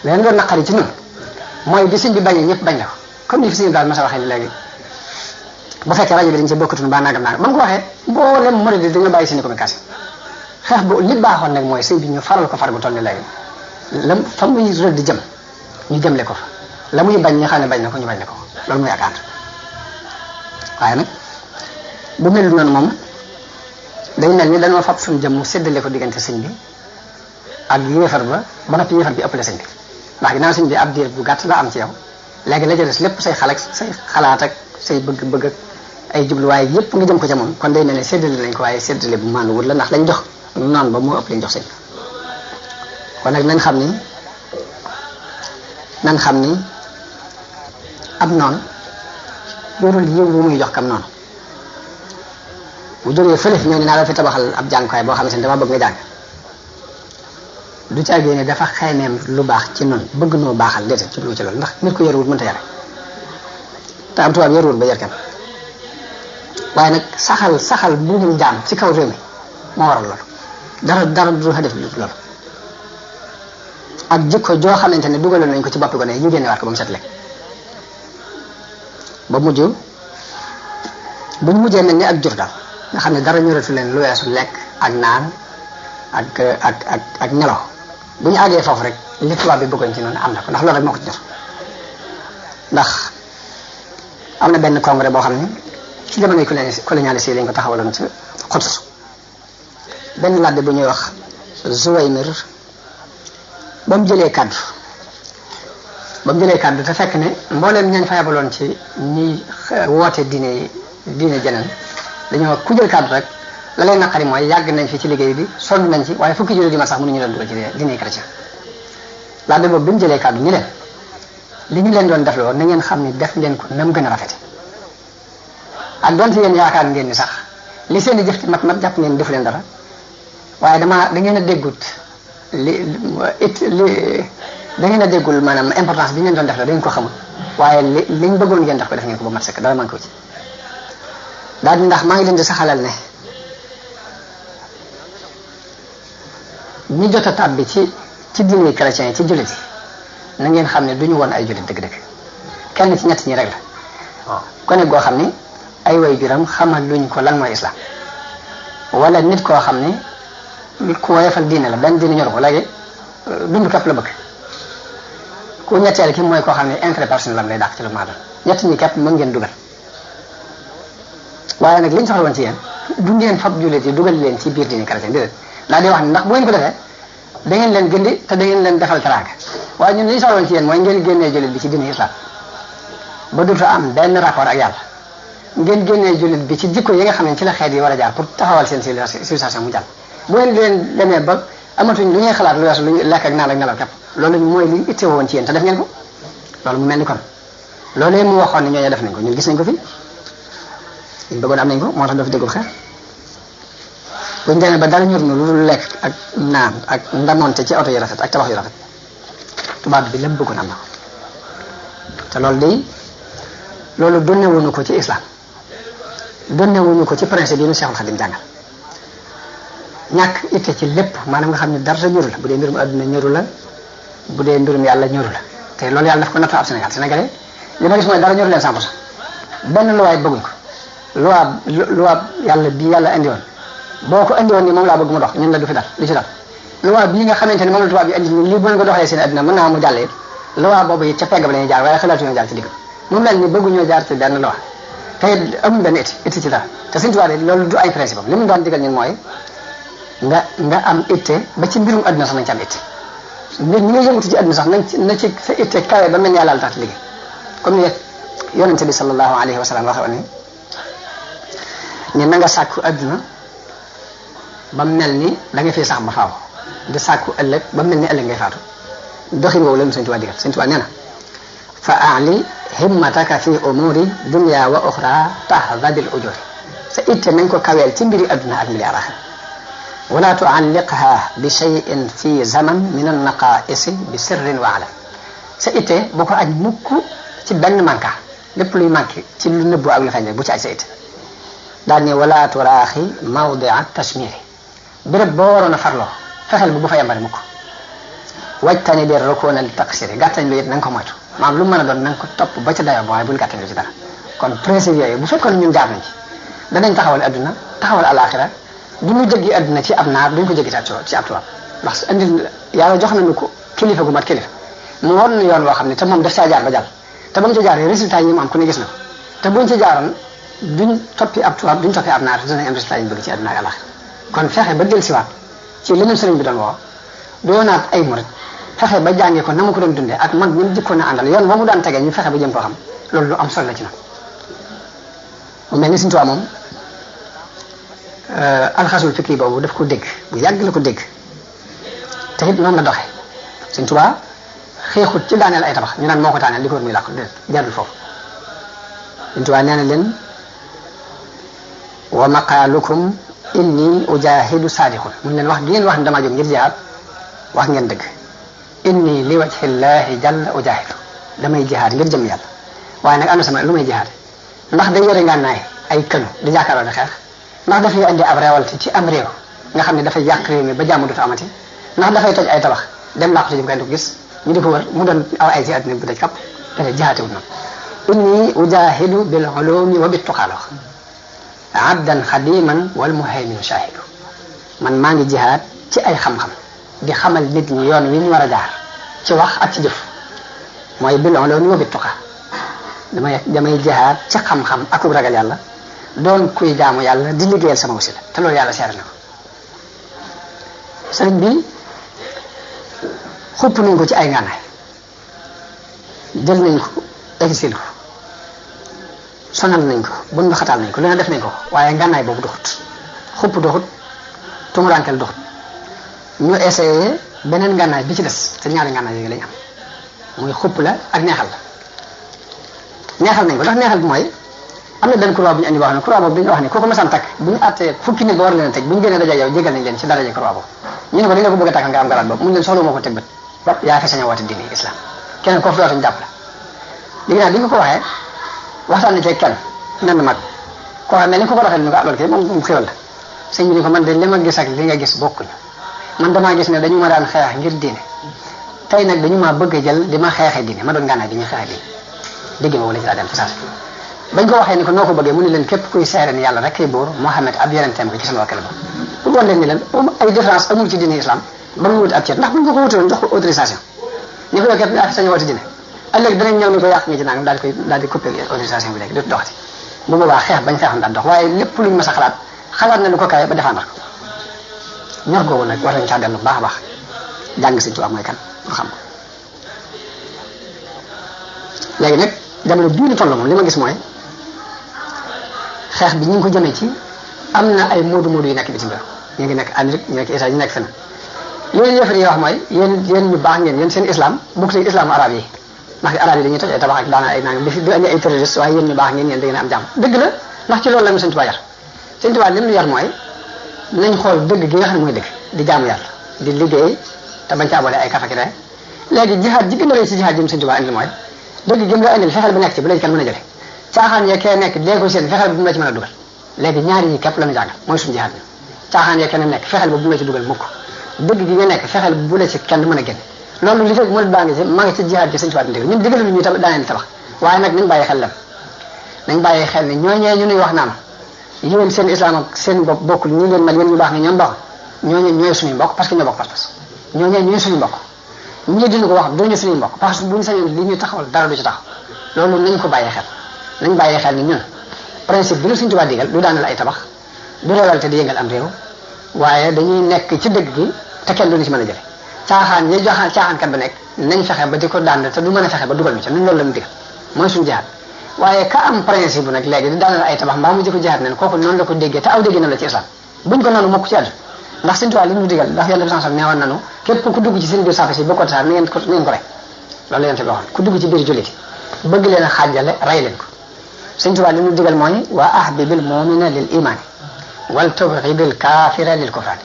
leneen doon naqari ci ñun mooy bi sëñ bi bañee ñëpp bañ la ko comme ni fi sëñ daal ma sa waxee ni léegi bu fekkee rajo bi dañ ci bokkatun ba nangam ba mu ko waxee mboolem murid yi dañoo bàyyi seen communication xeex bu li baaxoon nag mooy sëñ bi ñu faral ko far gu toll ni léegi lam fa muy rëdd di jëm ñu jëmle ko fa la muy bañ ñu xam ne bañ na ko ñu bañ na ko loolu muy yaakaar waaye nag bu mel noonu moom day mel ni dañoo fab suñu jëm mu séddale ko diggante sëñ bi ak yéefar ba noppi yéefar bi ëppale sëñ bi ndax ginnaaw sëñ bi ab diir bu gàtt la am ci yow léegi la ca des lépp say xalaat ak say bëgg ak ay jubluwaay yëpp nga jëm ko ca moom kon day mel ne séddale nañ ko waaye séddale bu maandu wut la ndax lañ jox noonu ba moo ëpp lañ jox sëñ kon nag nañ xam ni ab noonu yorul yiw bu muy jox kam noonu bu jógee fële ñëw ni naa la fi tabaxal ab jàngukaay boo xamante ne dama bëgg nga jàng du ca génne dafa xaymeem lu baax ci noonu bëgg noo baaxal déedéet ci ci loolu ndax nit ko yaruwul mënta yare te am tubaab yaruwul ba yar kenn waaye nag saxal bu mu jaam ci kaw réew mi moo waral loolu dara du def loolu ak jikko joo xamante ne dugaloon nañ ko ci boppi ko ne ñu génnewaat ko ba mu set lekk ba mujj buñ mujjee mel ni ak jur daal nga xam ne dara ñoratu leen lu weesu lekk ak naan ak nelaw bu ñu àggee foofu rek li tubaab bi bëggoon ci noonu am na ko ndax loolu rek moo ko ci def ndax am na benn congrès boo xam ne ci jamonoy colonialiste yi lañ ko taxawaloon ci Quds benn labbe bu ñuy wax Zuwaymir ba mu jëlee kaddu te fekk ne mbooleem ñañ fa yabaloon ci ñi woote diine jeneen dañoo ku jël kaddu rek la leen naqari mooy yàgg nañ fi ci liggéey bi sonn nañ ci waaye fukki jullit di ma sax mënuñu leen dugal ci diine chrétien labbe boobu bi mu jëlee kaddu ñi leen li ñu leen doon def loolu na ngeen xam ni def ngeen ko nam gën a rafete ak donte yéen yaakaar ngeen ni sax li seen di jëf ci mat jàpp ngeen defu leen dara waaye da ngeen a déggut da ngeen a déggul maanaam importance bi ngeen doon def la da ngeen ko xamul waaye liñ bëggoon ngeen def ko def ngeen ko ba mat sëkk dara man ko ci daal di ndax maa ngi leen di saxalal ne ñi jot a tàbbi ci diine chrétien yi ci jullit yi na ngeen xam ne du ñu woon ay jullit dëgg-dëgg kenn ci ñett ñi rek la kone goo xam ni ay way juram xamal luñ ko lan mooy islam wala nit koo xam ni ku woyofal diine la benn diine ñor ko léegi dund képp la bëgg ku ñetteel ki mooy koo xam ne intérêt personnel lam lay dàq ci lu maa doon ñett ñi képp mën ngeen dugal waaye nag li ñu soxla woon ci yéen du ngeen fab jullit yi dugal leen ci biir diine chrétien déedéet daa di wax ne ndax bu ngeen ko defee da ngeen leen gëndi te da ngeen leen defal teraanga waaye ñun li ñu soxla woon ci yéen mooy ngeen génnee jullit bi ci diine islam ba duta am benn rapport ak yàlla ngeen génnee jullit bi ci jikko yi nga xam ne ci la xeet yi war a jaar pour taxawal seen civilisation mu jàll bu ngeen leen demee ba amatuñ lu ñuy xalaat lu weesu lu lekk ak naan ak nelaw képp loolu mooy li itte woon ci yéen te def ngeen ko loolu mu mel ni kon loolee mu waxoon ne ñooñu def nañ ko ñun gis nañ ko fi liñ bëggoon am nañ ko moo tax dafa déggul xeer buñ demee ba dara ñor na lu lekk ak naan ak ndamonte ci oto yu rafet ak tabax yu rafet tubaab bi lépp bëggoon am na ko te loolu day loolu donnewuñu ko ci islam donnewuñu ko ci principe yi ñu Seexul Xadim jàngal ñàkk itte ci lépp maanaam nga xam ne dara ñoru la bu dee mbirum adduna ñoru la bu dee mbirum yàlla ñoru la te loolu yàlla daf ko nattoo ab Sénégalais li ma gis mooy dara ñoru leen 100% benn luwaay bëgguñ ko luwaa yàlla bii yàlla indi woon boo ko indi woon ni moom laa bëgg mu dox ñun la du fi dal du ci dal luwaa bii nga xamante ne moom la tubaab bi indi ni lii bu ngeen ko doxalee seen adduna mën naa mu jàll it luwaa boobu it ca pegg ba la ñuy jaar waaye xalaatuñoo jaar ci digg mu mel ni bëgguñoo jaar ci benn luwaa te amul benn itte ci dara te suñu tubaab loolu du ay principe am li mu doon digal ñun mooy nga am itte ba ci mbirum adduna sax nañ ci am itte mbir ñi nga yëngatu ci adduna sax na ci sa itte kawe ba mel ni yàlla tax liggéey comme ni yonente bi sallallahu alayhi wa sallam waxe woon ni na nga sàkku adduna ba mel ni da nga fii sax ba faaw di sàkku ëllëg ba mel ni ëllëg ngay faatu doxin woowu leen Sëñ Tuubaa digal Sëñ Tuubaa nee na fa aali himmataka fi umuri dunya wa uxra tahza bil ujuri sa itte nañ ko kaweel ci mbiri adduna ak mbiri alaxira wala tualliqha bi cheyin fi zaman min annaqaisi bi sirrin wa alam sa itte bu ko aj mukk ci benn manka lépp luy manqué ci lu nëbbu ak lu feeñ bu ci aj sa itte daal ni wala turaaxi mawdia tashmiri béréb boo waroon a farloo fexeel bu fa yambari mukk wajtani bi rukuuna li taqsiri gàttañ lu it na nga ko moytu maanaam lu mën a doon na nga ko topp ba ca dayoo ba waaye bul gàttañ lu ci dara kon principe yooyu bu fekkoon ñun jaar nañ ci danañ taxawal adduna taxawal alaxira du ñu jéggi adduna ci ab naar duñ ko jéggi ci ab tubaab ndax andil yàlla jox nañu ko kilifa gu mat kilifa mu war na yoon woo xam ne te moom daf caa jaar ba jàll te ba mu ca jaaree résultat yi mu am ku ne gis na ko te buñ ci jaaroon duñ toppi ab tubaab duñ toppi ab naar dinañ am résultat yi ñu bëgg ci adduna ak alaxira kon fexe ba del siwaat ci li ñu sëriñ bi doon woo doonaat ay murit fexe ba jàngee ko na mu ko doon dundee ak mag ñun jikkoon a àndal yoon ba mu daan tegee ñu fexe ba jëm koo xam loolu lu am solo la ci nag mu mel ni Sëñ Tuubaa moom alxasul fikri boobu daf ko dégg bu yàgg la ko dégg te it noonu la doxee Sëñ Tuubaa xeexut ci daaneel ay tabax ñu naan moo ko daaneel li ko war muy làqu déet jarul foofu Sëñ Tuubaa nee na leen wa maqaalukum inni ujahidu saadiqun mun leen wax gi ngeen wax ne damaa jóg ngir jihaad wax ngeen dëgg inni li wajhi llahi jalla ujahidu damay jihaad ngir jëm yàlla waaye nag am na sama lu may jihaad ndax day yore ngànnaay ay kënu di jàkkaarloo di xeex ndax dafay indi ab réewal ci am réew nga xam ne dafay yàq réew mi ba jàmm du fa amati ndax dafay toj ay tabax dem làqatu jëm kenn du ko gis ñu di ko wër mu doon aw ay ci àddina bu daj kapp dafa jaatewul noonu inni ujahidu bil ulumi wa bit tuqaalo abdan xadiman wal muhayminu shahidu man maa ngi jihaad ci ay xam-xam di xamal nit ñi yoon wi ñu war a jaar ci wax ak ci jëf mooy bil ulumi wa bit tuqa damay jihaad ci xam-xam ak ragal yàlla doon kuy jaamu yàlla di liggéeyal sama wasila te loolu yàlla seere na ko sëriñ bi xupp nañ ko ci ay ngànnaay jël nañ ko exil ko sonal nañ ko bun ba xataal nañ ko lu ne def nañ ko waaye ngànnaay boobu doxut xupp doxut tumuraankel doxut ñu essayé beneen ngànnaay bi ci des te ñaari ngànnaay yooyu lañ am muy xupp la ak neexal la neexal nañ ko ndax neexal bi mooy am na benn croix bu ñu andi boo xam ne croix boobu dañu wax ne kooku masaan takk bu ñu àttee fukki nit ba war leen a teg bu ñu génnee daje yow jégal nañ leen ci daraje croix boobu ñu ne ko dañ la ko bëgg a takkal nga am garaat boobu mu leen soxla moo ko teg bët yaa fi sañ a woote diine islam keneen koo fi dootuñ jàpp la léegi nag li nga ko waxee waxtaan na ci kenn nen mag koo xam ne ni ko waxee ni ko loolu kay moom xéwal la sëñ bi ni ko man de li ma gis ak li nga gis bokkuñu man damaa gis ne dañu ma daan xeex ngir diine tey nag dañu maa bëgg a jël di ma xeexee diine ma doon gànnaay di ñu xeexee diine dégg ma wala ci laa dem ci saasi bañ ko waxee ni ko noo ko bëggee mu ne leen képp kuy seere ni yàlla rek kay buur Muhammad ab yonenteem ko ci seen wakkale ba pour woon leen ni leen ay différence amul ci diine islam ba mu wut ab cër ndax buñ ko ko wutoon jox ko autorisation ni ko yow képp yaa fi sañ woote diine ëllëg danañ ñëw ni ko yàq nga ci nangam daal di coupé autorisation bi léegi dootu doxati bu boobaa xeex bañ xeexoon daal dox waaye lépp luñ mas a xalaat na lu ko kawe ba défendre ko ñor googu nag war nañ caa dellu baax a baax jàng Sëñ Tuubaa mooy kan pour xam ko léegi nag jamono bii ñu toll moom li ma gis mooy xeex bi ñu ngi ko jëmee ci am na ay moodu yu nekk bitim réew ñu ngi nekk Amérique ñu nekk Israël ñu nekk fenn loolu yëfar yi wax mooy yéen ñu baax ngeen yéen seen islam bokk ci islamu arab yi ndax arab yi dañuy toj ay tabax ak daana ay nangam di andi ay terroriste waaye yéen ñu baax ngeen yéen da ngeen am jàmm dëgg la ndax ci loolu la ñu Sëñ Tuubaa yar Sëñ Tuubaa li mu yar mooy nañ xool dëgg gi nga xam ne mooy dëgg di jaamu yàlla di liggéey te bañ caa boole ay kafaki rek léegi jihaad ji gën a rëy ci jihaad ji mu Sëñ Tuubaa indi mooy dëgg gi nga indil fexeel bi nekk ci bu la ci kenn mën a jële caaxaan yee kee nekk dee ko seen fexeel bi bu mu la ci mën a dugal léegi ñaari yi képp la ñu jàngal mooy suñu jihaad bi caaxaan yee kenn nekk fexeel bi bu mu la ci dugal mukk dëgg gi nga nekk fexeel bu la ci kenn mën a génn loolu li fekk murid baa ngi ci ma ngi ci jihaad ji Sëñ Tuubaa digal ñun digal ñu daaneen tabax waaye nag nañ bàyyi xel lem nañ bàyyi xel ni ñooñee ñu nuy wax naan yéen seen islam ak seen bopp bokkul ñi ngeen mel yéen ñu baax ni ñoom baax ñooñee ñooy suñuy mbokk parce que ñoo bokk pas-pas ñooñee ñooy suñu mbokk ñii dina ko wax duñu suñuy mbokk parce que buñu sañoon li ñu taxawal dara du ci taxaw loolu nañ ko bàyyi xel nañ bàyyi xel ni ñun principe bi ñu Sëñ Tuubaa digal du daanal ay tabax du réewal di yëngal am réew waaye dañuy nekk ci dëgg gi te kenn du ñu ci mën a jële caaxaan yi joxaan caaxaankat ba nekk nañ fexe ba di ko daan te du mën a fexe ba dugal ñu ci ñun loolu la ñu digal mooy suñu jihaad waaye ka am principe bu nag léegi di daanal ay tabax mbaa mu jëkko jihaad nen kooku noonu la ko déggee te aw déggee na la ci islam buñ ko noonu mukk ci àdduna ndax Sëñ Tuubaa li ñu digal ndax yonent bi sallallahu alayhi wasallam neewoon nanu képp ku dugg ci seen biir safa si ba ko tasaar na ngeen ko rey loolu la yonent bi waxoon ku dugg ci biir julliti bëgg leen a xaajale rey leen ko Sëñ Tuubaa li ñu digal mooy wa ahbibil mu'mina lil imani wal tubghidil kafira lil kufrani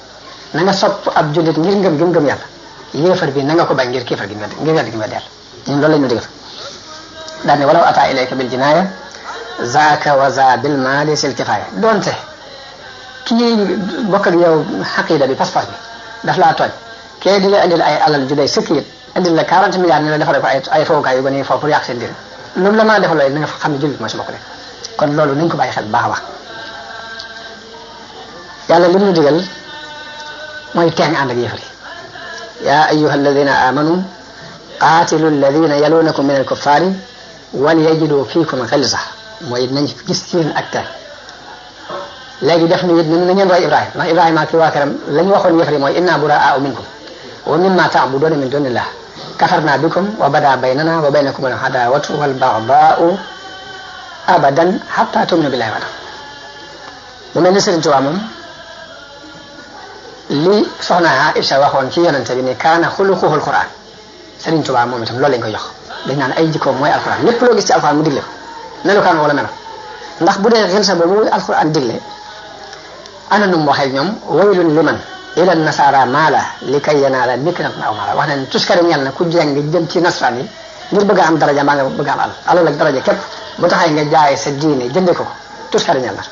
na nga sopp ab jullit ngir ngëm yàlla yéefar bi na nga ko bañ ngir kéefar gi ngir wedd gi wedd yàlla ñun loolu la ñu digal daal ne walaw ata ilayka bil jinaya zaaka wa za bil mali sil kifaya donte kii bokk ak yow xaqida bi pas-pas bi daf laa tooñ kee di la indil ay alal ju day sëkk it indil la 40 milliards ne la defare ko ay fowukaay yu gën a foofu pour yàq seen diir loolu la mën a defal loolu na nga xam ne jullit mooy su bokk nekk kon loolu nañ ko bàyyi xel bu baax a baax yàlla li mu digal mooy teeng ànd ak yéefar yi yaa ayyuha alladina amanu qaatilu alladina yalunakum min alkuffari wal yajidu fiikum xilsa mooy nañ gis ci yéen ak teeng léegi def na it na ngeen roy Ibrahima ndax Ibrahima ak waa këram la ñu waxoon yéefar yi mooy inna buraa'u minkum wa mimma ta'buduna min dunillah kafarna bikum wa bada baynana wa baynakum al adawatu wal baghda'u abadan hatta tu'minu billahi wahdahu mu mel ni Sëriñ Tuubaa moom li soxna Aïcha waxoon ci yonente bi ni kaana xuluquhul Qur'an Sëriñ Tuubaa moom itam loolu lañ koy jox dañ naan ay jikkoom mooy alquran lépp loo gis ci alquran mu digle ko melukaan wala melo ndax bu dee xel sa boobu alquran digle ana num waxee ñoom waylun liman ila nasara maala li kay yanaala mikran aw maala wax nañ tuskari ñel na ku jeng jëm ci nasaraan yi ngir bëgg a am daraja mbaa nga bëgg a am alal ak daraja képp bu taxay nga jaay sa diine jënde ko tuskari ñel na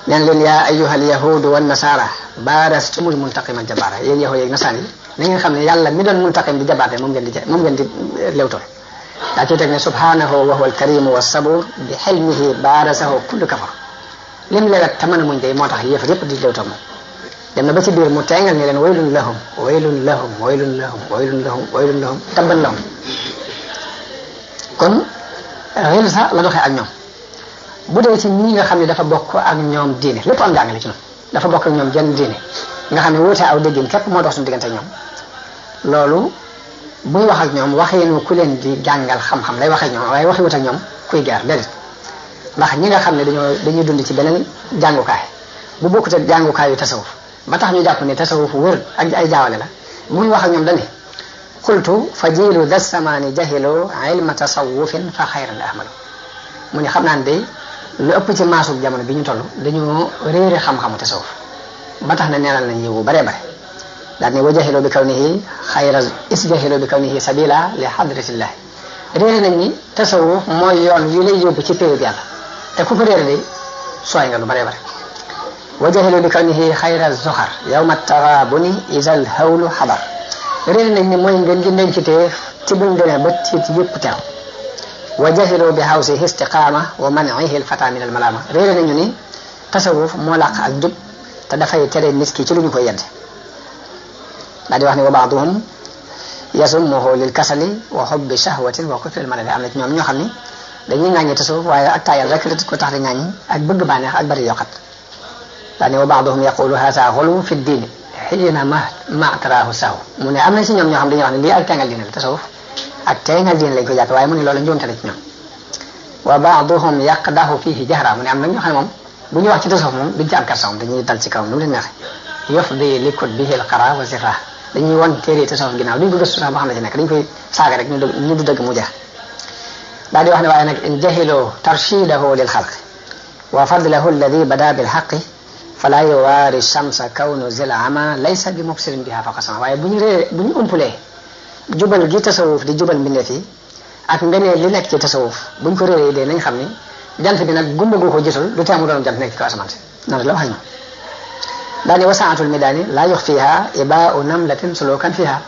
neen leen yaa ayyuha alyahudu wan nasara baarastumul muntaqiman jabaara yéen yahuud yeeg nasaan yi na ngeen xam ne yàlla mi doon muntaqim di jabaate moom ngeen di lewtoon daa ci teg ne subhanahu wa huwa alkarimu wasabur bi xilmihi baarasahu kullu kafar lim lewet te mën a muñ day moo tax yéefar yépp di lewtoon moom dem na ba ci biir mu teengal ni leen waylun lahum waylun lahum waylun lahum waylun lahum waylun lahum tabban lahum kon xel sax la doxee ak ñoom bu dee ci ñi nga xam ne dafa bokk ak ñoom diine lépp am jàngale ci ñoom dafa bokk ak ñoom jenn diine nga xam ne wuute aw déggin képp moo dox suñu diggante ñoom loolu buy wax ak ñoom waxeenu ku leen di jàngal xam-xam lay waxee ñoom waaye waxi wut ak ñoom kuy gaar déedéet ndax ñi nga xam ne dañuy dund ci beneen jàngukaay bu bokkut ak jàngukaay yu tasawuf ba tax ñu jàpp ne tasawuf wër ak ay jaawale la buy wax ak ñoom dane qultu fa jiilu da samaani jahilu ilma tasawufin fa xayran la ahmalu mu ne xam naa ne day lu ëpp ci maasug jamono bi ñu toll dañoo réere xam-xamu tasawuf ba tax na neenal nañ yiwu bare bare daal ne wa jahilu bi kawnihi xayra is jahilu bi kawnihi sabila li hadratillah réere nañ ni tasawuf mooy yoon yu lay yóbbu ci péyub yàlla te ku ko réere day sooy nga lu bare bare wa jahilu bi kawnihi xayra zoxar yawma taxaabuni isal hawlu xabar réere nañ ni mooy ngeen gi ndencitee ci buñ demee ba tiit yëpp teew wa jahilu bi hawsihi istiqaama wa manihi alfata min almalama réere nañu ni tasawuf moo làq ak jub te dafay tere nit ki ci lu ñu koy yedde daal di wax ne wa baaduhum yasummuhu lil kasali wa hubbi shahwatin wa kufri almalali am na ci ñoom ñoo xam ni dañuy ŋàññi tasawuf waaye ak taayal rek la ko tax di ŋàññi ak bëgg bànneex ak bari yokkat daal ne wa baaduhum yaqulu haza xulu fi diini xiina ma taraahu sahu mu ne am na ci ñoom ñoo xam dañuy wax ne lii ak teengal diine la tasawuf ak teengal diine lañ ko jàppe waaye mu ne loolu njuumte la ci ñoom wa baaduhum yaqdahu fihi jahra mu ne am na ñoo xam ne moom bu ñu wax ci tasawuf moom duñ ci am kersa moom dañuy dal ci kawam nu mu leen neexee yufdi li kutbihi al-qara wa zirra dañuy won téere tasawuf ginnaaw duñ ko gëstu sax ba xam ne ci nekk dañ koy saaga rek ñu du dëgg mu jeex daal di wax ne waaye nag in jahiloo tarshidahu lil xalqi wa fadlahu alladi bada bil xaqi fala yuwaari shamsa kawnu zil ama laysa bi mubsirin biha faqasama waaye bu ñu umpulee jubal gi tasawuf di jubal mbindeef yi ak ngenee li nekk ci tasawuf buñ ko réeree dee nañ xam ni jant bi nag gumba gu ko gisul du teemu doon jant nekk ci kaw asamaan si noonu la wax ñu daani wasaatul midaani laa yux fiha ibaau namlatin sulukan fiha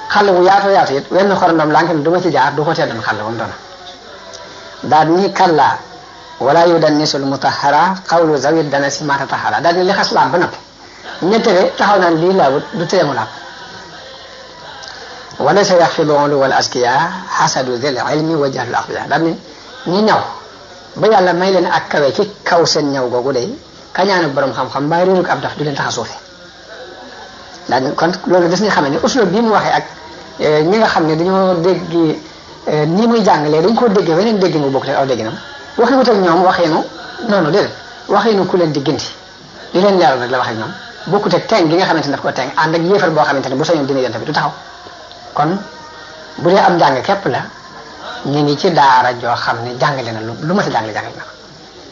xàll bu yaatoo yaatu it wenn xorondom laa du ma ci jaar du ko teddoon xàll wam doon daal ni kalla wala yudannisul mutahara qawlu zawid dana si mata tahara daal ni li xas laab ba noppi ñettere taxaw naan lii laabut du teemu laab wala sa yaxfidu ulu wal askiya xasadu zil ilmi wa jahlul aqbiya daal ni ñi ñaw ba yàlla may leen ak kawe ci kaw seen ñaw googu day kañaanu borom xam-xam mbaa réeruk ab daf du leen tax a suufe daal kon loolu des nga xam ne uslub bii mu waxee ak ñi nga xam ne dañoo dégg ni muy jàngalee dañ koo déggee weneen dégg mu bokk te aw dégginam waxi wut ak ñoom waxeenu noonu déedéet waxeenu ku leen di ginti li leen leeral rek la waxee ñoom bokkut ak teeng gi nga xamante ne daf ko teeng ànd ak yéefar boo xamante ne bu sañoon dina yonte bi du taxaw kon bu dee am jàng képp la ñu ngi ci daara joo xam ne jàngale na lu ma sa jàngale na ko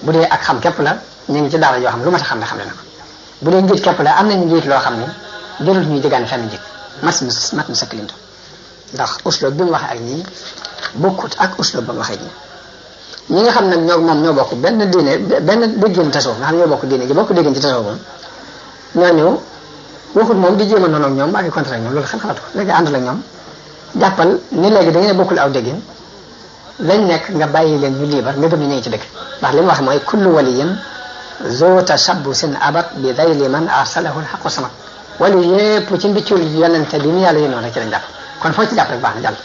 bu dee ak xam képp la ñu ngi ci daara joo xam ne lu ma sa xam ne xamle na ko bu dee njiit képp la am nañu njiit loo xam ne jërul ñuy jëgaane fenn njiit mat na sa kilinto ndax uslub bi mu waxee ak ñii bokkut ak uslub ba mu waxee ñi nga xam nag ñoo bokk benn diine benn déggin tasawuf nga xam ñoo bokk diine gi bokk déggin ci tasawuf moom ñooñu waxut moom di jéem a noonu ak ñoom ak contre ak ñoom loolu xel xalaatu ko léegi àndul ak ñoom jàppal ni léegi da ngeen bokkul aw déggin lañ nekk nga bàyyi leen ñu liibar nga gëm ni ñu ngi ci dëkk ndax li mu wax mooy kullu waliyin zo tashabbusin abat bi dayli man arsalahu alhaqu samat wali yépp ci mbiccul yonente bi mu yàlla yónnoon rek ci lañ jàpp kon foo ci jàpp rek baax na jàll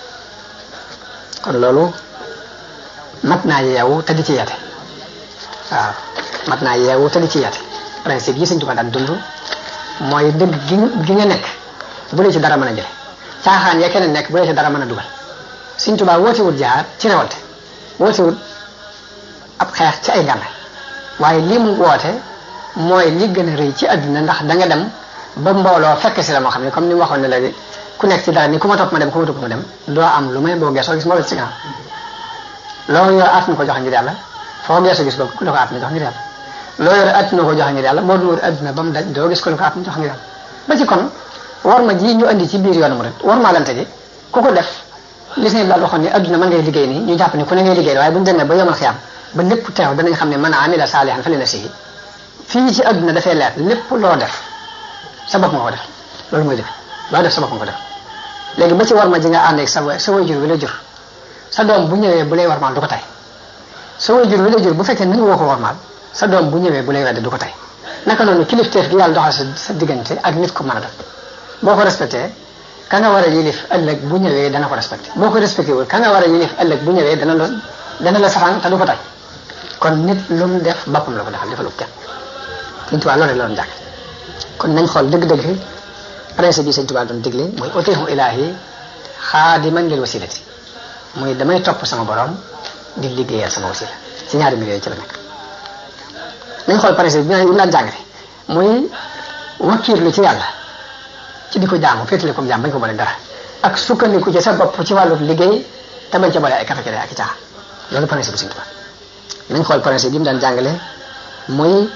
kon loolu mat naa yeewu te di ci yeete waaw mat naa yeewu te di ci yeete principe yi Sëñ Tuubaa daan dund mooy dëgg gi nga nekk bu la ci dara mën a jële caaxaan ya keneen nekk bu la ci dara mën a dugal Sëñ Tuubaa wootewut jaar ci révolte wootewut ab xeex ci ay ngànnaay waaye lii mu woote mooy li gën a rëy ci àdduna ndax da nga dem ba mbooloo fekk si la moo xam ne comme ni mu waxoon ne la ku nekk ci dara ni ku ma topp ma dem ku ma topp ma dem doo am lu may boo geesoo gis mbooloo ci gannaaw loolu yor at na ko joxe ngir yàlla foo geesoo gis ko la ko at na jox ngir yàlla loolu yor at na ko joxe ngir yàlla boo dul wër àdduna ba mu daj doo gis ko la ko at na jox ngir yàlla ba ci kon war ma ji ñu andi ci biir yoonu mu rek war maa lante ji ku ko def li sëñ Abdou waxoon ne àdduna mën ngay liggéey nii ñu jàpp ne ku ne ngay liggéey waaye bu ñu demee ba yomal xiyam ba lépp teew danañ xam ne man amila saalihan fa li nafsihi fii ci àdduna dafay leer lépp loo def sa bopp nga ko def loolu mooy dëgg loo def sa bopp nga ko def léegi ba ci war ma ji nga ànd ak sa waajur wi la jur sa doom bu ñëwee bu lay warmaal du ko tay sa waajur wi la jur bu fekkee ni nga woo ko warmaal sa doom bu ñëwee bu lay wedde du ko tay naka noonu kilifteef gi yàlla doxal sa diggante ak nit ku mën a def boo ko respecté ka nga war a yilif ëllëg bu ñëwee dana ko respecté boo ko respecté wul ka nga war a yilif ëllëg bu ñëwee dana la safaan te du ko tay kon nit lu mu def boppam la ko defal defalu kenn Sëñ Tuubaa loolu la doon jàng kon nañ xool dëgg-dëgg principe bi Sëñ Tuubaa doon digle mooy utiihu ilaahi xaadiman lil wasilati muy damay topp sama borom di liggéeyal sama wasila ci ñaari mbir yooyu ci la nekk nañ xool principe bi ñu daan jàngale muy wakkiirlu ci yàlla ci di ko jaamu féetale ko jaam bañ ko boole dara ak sukkandiku ci sa bopp ci wàllu liggéey te bañ ca boole ay kafekere ak i caaxaan loolu principe bi Sëñ Tuubaa nañ xool principe bi mu daan jàngale muy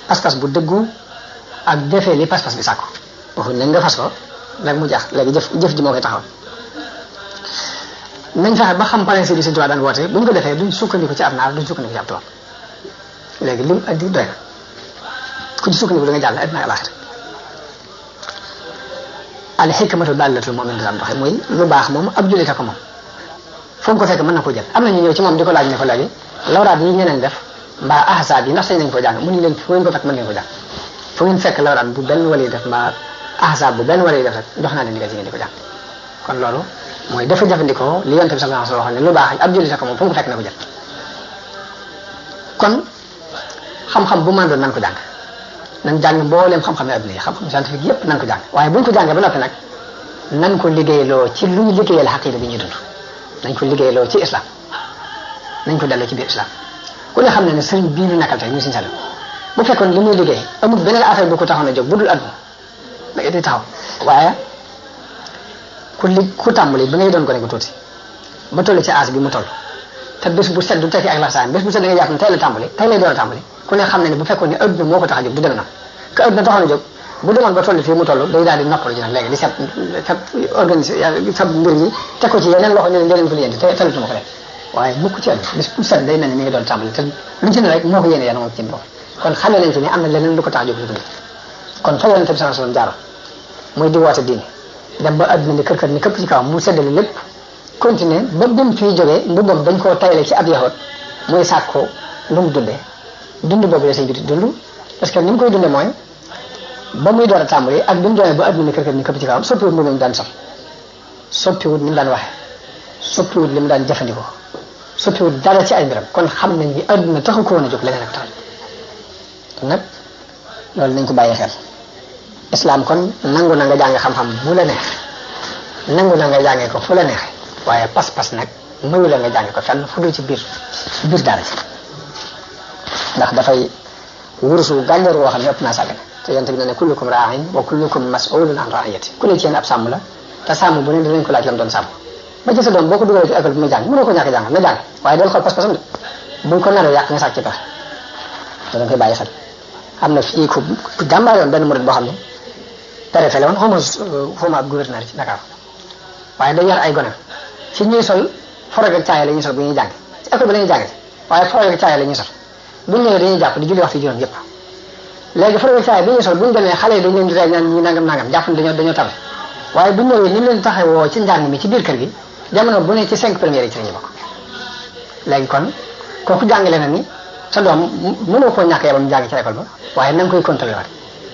pas-pas bu dëggu ak defee li pas-pas bi sàkku waxuñ ne nga fas ko nag mu jaax léegi jëf ji moo koy taxawal nañ fexe ba xam principe bi Sëñ Tuubaa daan woote bu ñu ko defee duñ sukkandiku ci ab naar duñ sukkandiku ci ab tubaab léegi lim andi doy na ku ci sukkandiku da nga jàll àddina ak àllaaxira al hikmatu dallatul mu'min daan doxe muy lu baax moom ab jullit a ko moom fu mu ko fekk mën na ko jël am na ñu ñëw ci moom di ko laaj ne ko léegi lawraat yi ñeneen def mbaa ahsaab yi ndax sañ nañ ko jàng mu ni leen fu ngeen ko fekk mën ngeen ko jàng fu ngeen fekk lawraat bu benn wali def mbaa ahsaab bu benn wali def rek jox naa leen ndigal ci ngeen di ko jàng kon loolu mooy dafa jëfandikoo li Yonent bi sallallahu alayhi wa sallam waxoon ne lu baax ab jullit a ko moom fu mu ko fekk na ko jël kon xam-xam bu mën doon nan ko jàng nan jàng mbooleem xam-xam ne adduna yi xam-xam scientifique yëpp nan ko jàng waaye buñ ko jàngee ba noppi nag nan ko liggéeyloo ci luy liggéeyal xaqiida bi ñuy dund nañ ko liggéeyloo ci islam nañ ko delloo ci biir islam ku ne xam ne ne sëriñ bii ñu nekkal tey muy Sëñ Saliou bu fekkoon li muy liggéey amul beneen affaire bu ko taxoon a jóg bu dul adduna da di taxaw waaye ku tàmbali ba ngay doon ko ne ko tuuti ba toll ci âge bi mu toll te bés bu set du tekki ak laxsaan bés bu set da ngay jàpp ne tey la tàmbali tey lay door a tàmbali ku ne xam ne ne bu fekkoon ne adduna moo ko tax a jóg du dem na que adduna taxoon a jóg bu demoon ba toll fii mu toll day daal di noppalu ji nag léegi di set organisé sab mbir yi teg ko ci yeneen loxo ne leen ko lijjanti te talatuma ko leen waaye mukk ci àdduna bés bu set day mel ni mi ngi doon tàmbali te luñ ci ne rek moo ko yéene yàlla moom ci bopp kon xamee nañ ci ne am na leneen lu ko tax a jóg lu dund kon fa Yonent bi sallallahu alayhi wasallam jaaroon muy di woote diine dem ba adduna ni kër ni këpp ci kaw mu seddale lépp continuer ba bim fii jógee mbubbam dañ koo tayle ci ab yaxoot muy sàkko lu mu dundee dund boobu la sëñ bi di dund parce que ni mu koy dundee mooy ba muy door a tàmbali ak bi mu doonee ba adduna ni kër ni këpp ci kawam soppiwut mbubbam daan sol soppiwut ni mu daan waxee soppiwut li mu daan jëfandikoo soppiwut dara ci ay mbiram kon xam nañ ni adduna taxu ko woon a jóg leneen ak tax nag loolu nañ ko bàyyi xel islam kon nangu na nga jàng xam-xam bu la neex nangu na nga jàngee ko fu la neex waaye pas-pas nag mayu la nga jàng ko fenn fu dul ci biir dara ci ndax dafay wurusu gànjar woo xam ne ëpp naa sàggane te Yonent bi ne kullukum raa'in wa kullukum mas'ulun an ra'iyati ku ne ci yéen ab sàmm la te sàmm bu ne dinañ ko laaj lam doon sàmm ba ci sa doom boo ko dugalee ci école bi muy jàng mënoo ko ñàkk jàng na jàng waaye del xool pas-pasam de buñ ko naree yàq nga sàcc ci pexe da koy bàyyi xel am na fii ku jàmbaar yoon benn murid boo xam ne préfet la woon xaw ma ab gouverneur ci Dakar waaye day yar ay gone ci ñuy sol forog ak caaya la ñuy sol bu ñuy jàng ci école bi la ñuy jàng waaye forog ak caaya la ñuy sol bu ñu ñëwee dañuy jàpp di julli waxtu juróom yëpp léegi forog ak caaya bi ñuy sol bu ñu demee xale yi dañ leen di rey naan ñi nangam jàpp ne dañoo tabe waaye bu ñu ñëwee ni mu leen taxawoo ci njàng mi ci biir kër gi jamono bu ne ci 5 premières yi ci la ñu bokk léegi kon kooku jàngale na ni sa doom mënoo koo ñàkk yabam jàng ci école ba waaye na nga koy contrôler waat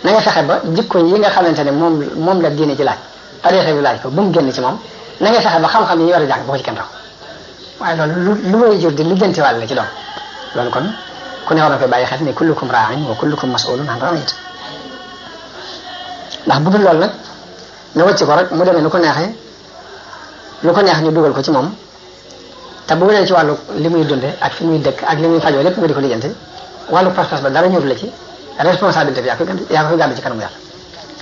na nga fexe ba jikko yi nga xamante ne moom la diine ci laaj tariixa bi laaj ko ba mu génn ci moom na nga fexe ba xam-xam yi ñu war a jàng boo ko ci kenn raw waaye loolu lu may jur di lijjanti wàll la ci doom loolu kon ku ne war na koy bàyyi xel ne kullukum raa'in wa kullukum mas'ulun an ra'iyati ndax bu dul loolu nag nga wàcc ko rek mu demee lu ko neexee lu ko neex ñu dugal ko ci moom te bu dee ci wàllu li muy dunde ak fi muy dëkk ak li muy fajoo lépp nga di ko lijjanti wàllu pas-pas ba dara ñëw la ci responsabilité bi yaa ko gàddu ci kanamu yàlla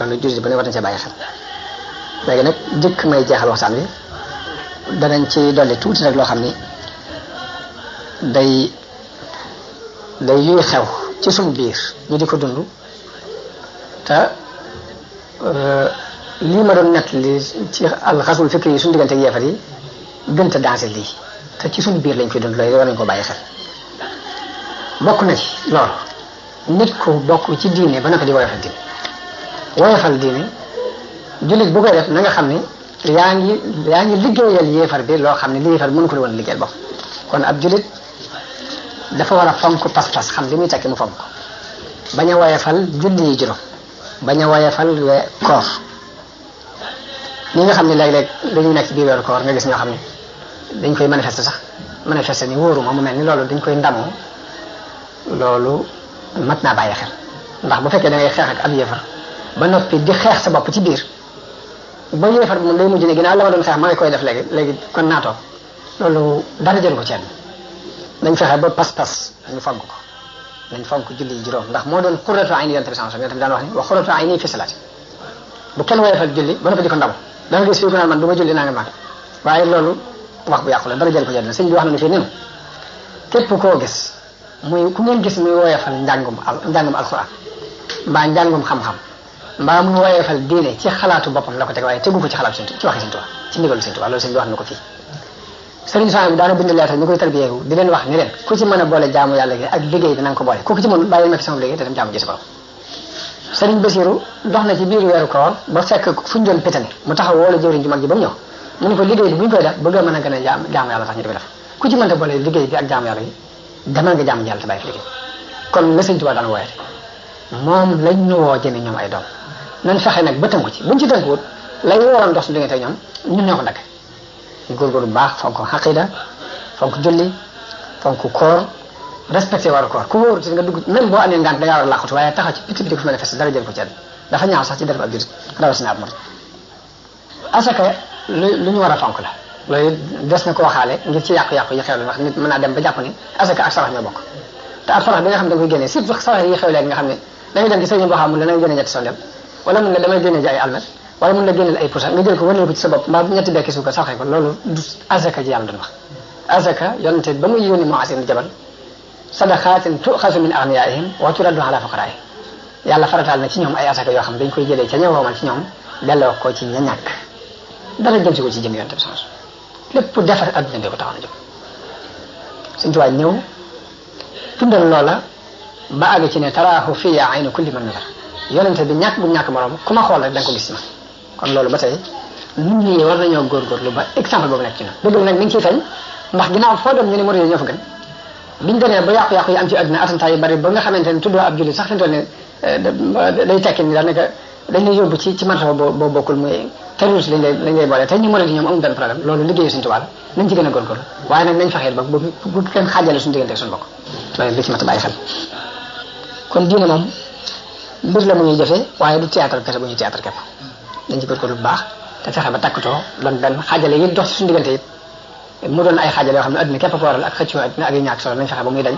loolu jullit ba ne war nañ cee bàyyi xel léegi nag jëkk may jeexal waxtaan wi danañ ci dolli tuuti rek loo xam ni day yuy xew ci suñu biir ñu di ko dund te lii ma doon nett li ci alxasul fikri yi suñu diggante ak yeefar yi gënta dansé lii te ci suñu biir lañ koy dund loolu war nañ ko bàyyi xel bokk na ci loolu nit ku bokk ci diine ba naka di woyofal diine woyofal diine jullit bu koy def na nga xam ne yaa ngi liggéeyal yéefar bi loo xam ne li yéefar mënu ko woon liggéeyal bopp kon ab jullit dafa war a fonk pas-pas xam li muy tekki mu fonk ko bañ a woyofal julli yi juróom bañ a woyofal koor ñi nga xam ne léeg-léeg dañuy nekk ci biir weeru koor nga gis ñoo xam ne dañ koy manifester ni wóoruma mu mel ni loolu dañ koy ndamoo loolu mat naa bàyyi xel ndax bu fekkee da ngay xeex ak ab yéefar ba noppi di xeex sa bopp ci biir ba yéefar bi moom day mujj ne ginnaaw la ma doon xeex ma ngi koy def léegi kon naatoo loolu dara jël ko ci àdduna nañ fexe ba pas-pas ñu fonk ko nañ fonk julli yi juróom ndax moo doon xurratu ayni yonent bi sallallahu alayhi wasallam daan wax ni wa xurratu ayni fi salaati bu kenn woyofal julli ba noppi di ko ndaw da nga gis fii ku naan man du ma julli naa nga mag waaye loolu wax bu yàqu la dara jël ko ci àdduna sëñ bi wax na ne fii nenu képp koo gis ku ngeen gis muy woyofal njàngum alxuraan mbaa njàngum xam-xam mbaa muy woyofal diine ci xalaatu boppam la ko teg waaye tegu ko ci xalaatu ci waxi Sëñ Tuubaa ci ndigalu Sëñ Tuubaa loolu sëñ bi wax na ko fii sëriñ Sohaybu bi daana bind leetar ñu koy tarbiyeewu di leen wax ni leen ku ci mën a boole jaamu yàlla gi ak liggéey bi na nga ko boole ku ci mën bàyyi ma fi sama liggéey te dem jaamu ji sa borom sëriñ Basiru dox na ci biir weeru koor ba fekk fu ñu doon pétane mu taxaw woola jëwriñ ju mag ji ba mu ñëw mu ne ko liggéey bi bu ñu koy def bëgg a mën a gën a jaamu yàlla tax ñu di ko def ku ci mën a boole liggéey bi ak jaamu yàlla gi demal nga jaamu yàlla te bàyyi fi liggéey kon la Sëñ Tuubaa daan wooyate moom lañ ñu woo jëme ñoom ay doom nan fexe nag ba tënku ci buñ ci tënkuwut lay waroon dox su diggante ak ñoom ñun ñoo ko dagg ñu góorgóorlu bu baax fonk xaqida fonk julli fonk koor respecté waru koor ku wóoru ci nga dugg même boo amee ngant da ngaa war a làqatu waaye taxaw ci biti biti ko fi manifesté dara jël ko ci àdd dafa ñaaw sax ci def ab jurit rawatina ab murit asaka lu ñu war a fonk la loolu des na ko waxaale ngir ci yàqu-yàqu yi xew la wax nit mën naa dem ba jàpp ni asaka ak sarax ñoo bokk te ab sarax bi nga xam ne da nga koy génnee surtout sarax yi xew léegi nga xam ne da ngay dem ci sëriñ boo xam ne da ngay génne ñetti sondeel wala mun la damay génne ji ay almet wala mun la génneel ay pusa nga jël ko waneel ko ci sa bopp mbaa ñetti bekki suukar saxee ko loolu du asaka ji yàlla doon wax asaka yonente ba muy yónni Muaaz ibn Jabal sadaqaatin tuxasu min aghniyaihim wa turaddu ala fuqaraihim yàlla farataal na ci ñoom ay asaka yoo xam ne dañ koy jëlee ca ña woomal ci ñoom delloo ko ci ña ñàkk dara jëm si ko ci jëm yonente bi sans lépp defar adduna bi ko taxoon a jóg Sëñ Tuubaa ñëw tundal loola ba àgg ci ne taraahu fiya aynu kulli man nazar yonente bi ñàkk bu ñàkk morom ku ma xool rek da nga ko gis ci man kon loolu ba tey nit ñi war nañoo góorgóorlu ba exemple boobu nekk ci ñun dëgg nag mi ngi ciy feeñ ndax ginnaaw foo dem ñu ne murid yi ñoo fa gën biñ demee ba yàqu-yàqu yi am ci àdduna attentat yu bari ba nga xamante ne tuddoo ab jullit sax fi mu toll ne day tekki ni daanaka dañ lay yóbbu ci martaba boo bokkul muy terroriste lañ lay boole tey ñu murid yi ñoom amul benn problème loolu liggéeyu Sëñ Tuubaa la nañ ci gën a góorgóorlu waaye nag nañ fexeel ba bu kenn xaajale suñu diggante ak suñu bokk loolu li ci mat a bàyyi xel kon diine moom mbir la mu ñuy jëfee waaye du théâtre kese bu ñuy théâtre képp dañ ci góorgóorlu bu baax te fexe ba takkatoo doon benn xaajale yi dox ci suñu diggante it mu doon ay xaajale yoo xam ne adduna képp ko waral ak xëccoo adduna ak yu ñàkk solo nañ fexe ba muy dañ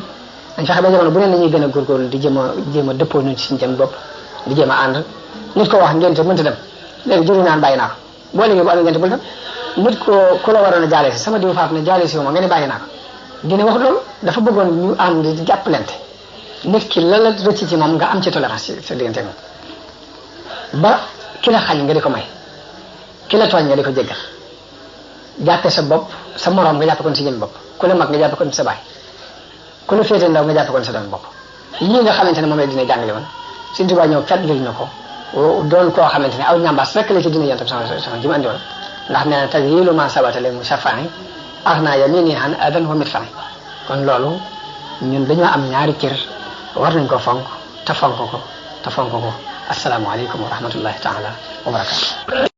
nañ fexe ba jamono bu ne nañuy gën a góorgóorlu di jéem a dëppoo ñun ci suñu jëm bopp di jéem a ànd nit ko wax ngente mënta dem léegi jëri naan bàyyi naa ko boo léegi bu amee ngente bul dem nit ku la waroon a jaale si sama diw faat ne jaale si wu ma nga ne bàyyi naa ko dina wax loolu dafa bëggoon ñu ànd di jàppalante nit ki la la rëcc ci moom nga am ci tolérance ci sa diggante moom ba ki la xañ nga di ko may ki la tooñ nga di ko jéggal jàppe sa bopp sa moroom nga jàppe kon si jëm bopp ku la mag nga jàppe kon sa baay ku la féete ndaw nga jàppe kon sa doon bopp lii nga xamante ne moom la dina jàngale woon Sëñ Tuubaa ñëw fàttali ñu ko doon koo xamante ne aw ñambaas rek la ci dina yonent bi sama ji mu andi woon ndax nee na tagyilu ma sabata li mushaffa'i aghna yamini an adan wa midfa'i kon loolu ñun dañoo am ñaari cër war nañ ko fonk te fonk ko assalaamu aleykum wa rahmatullahi taala wa barakatuh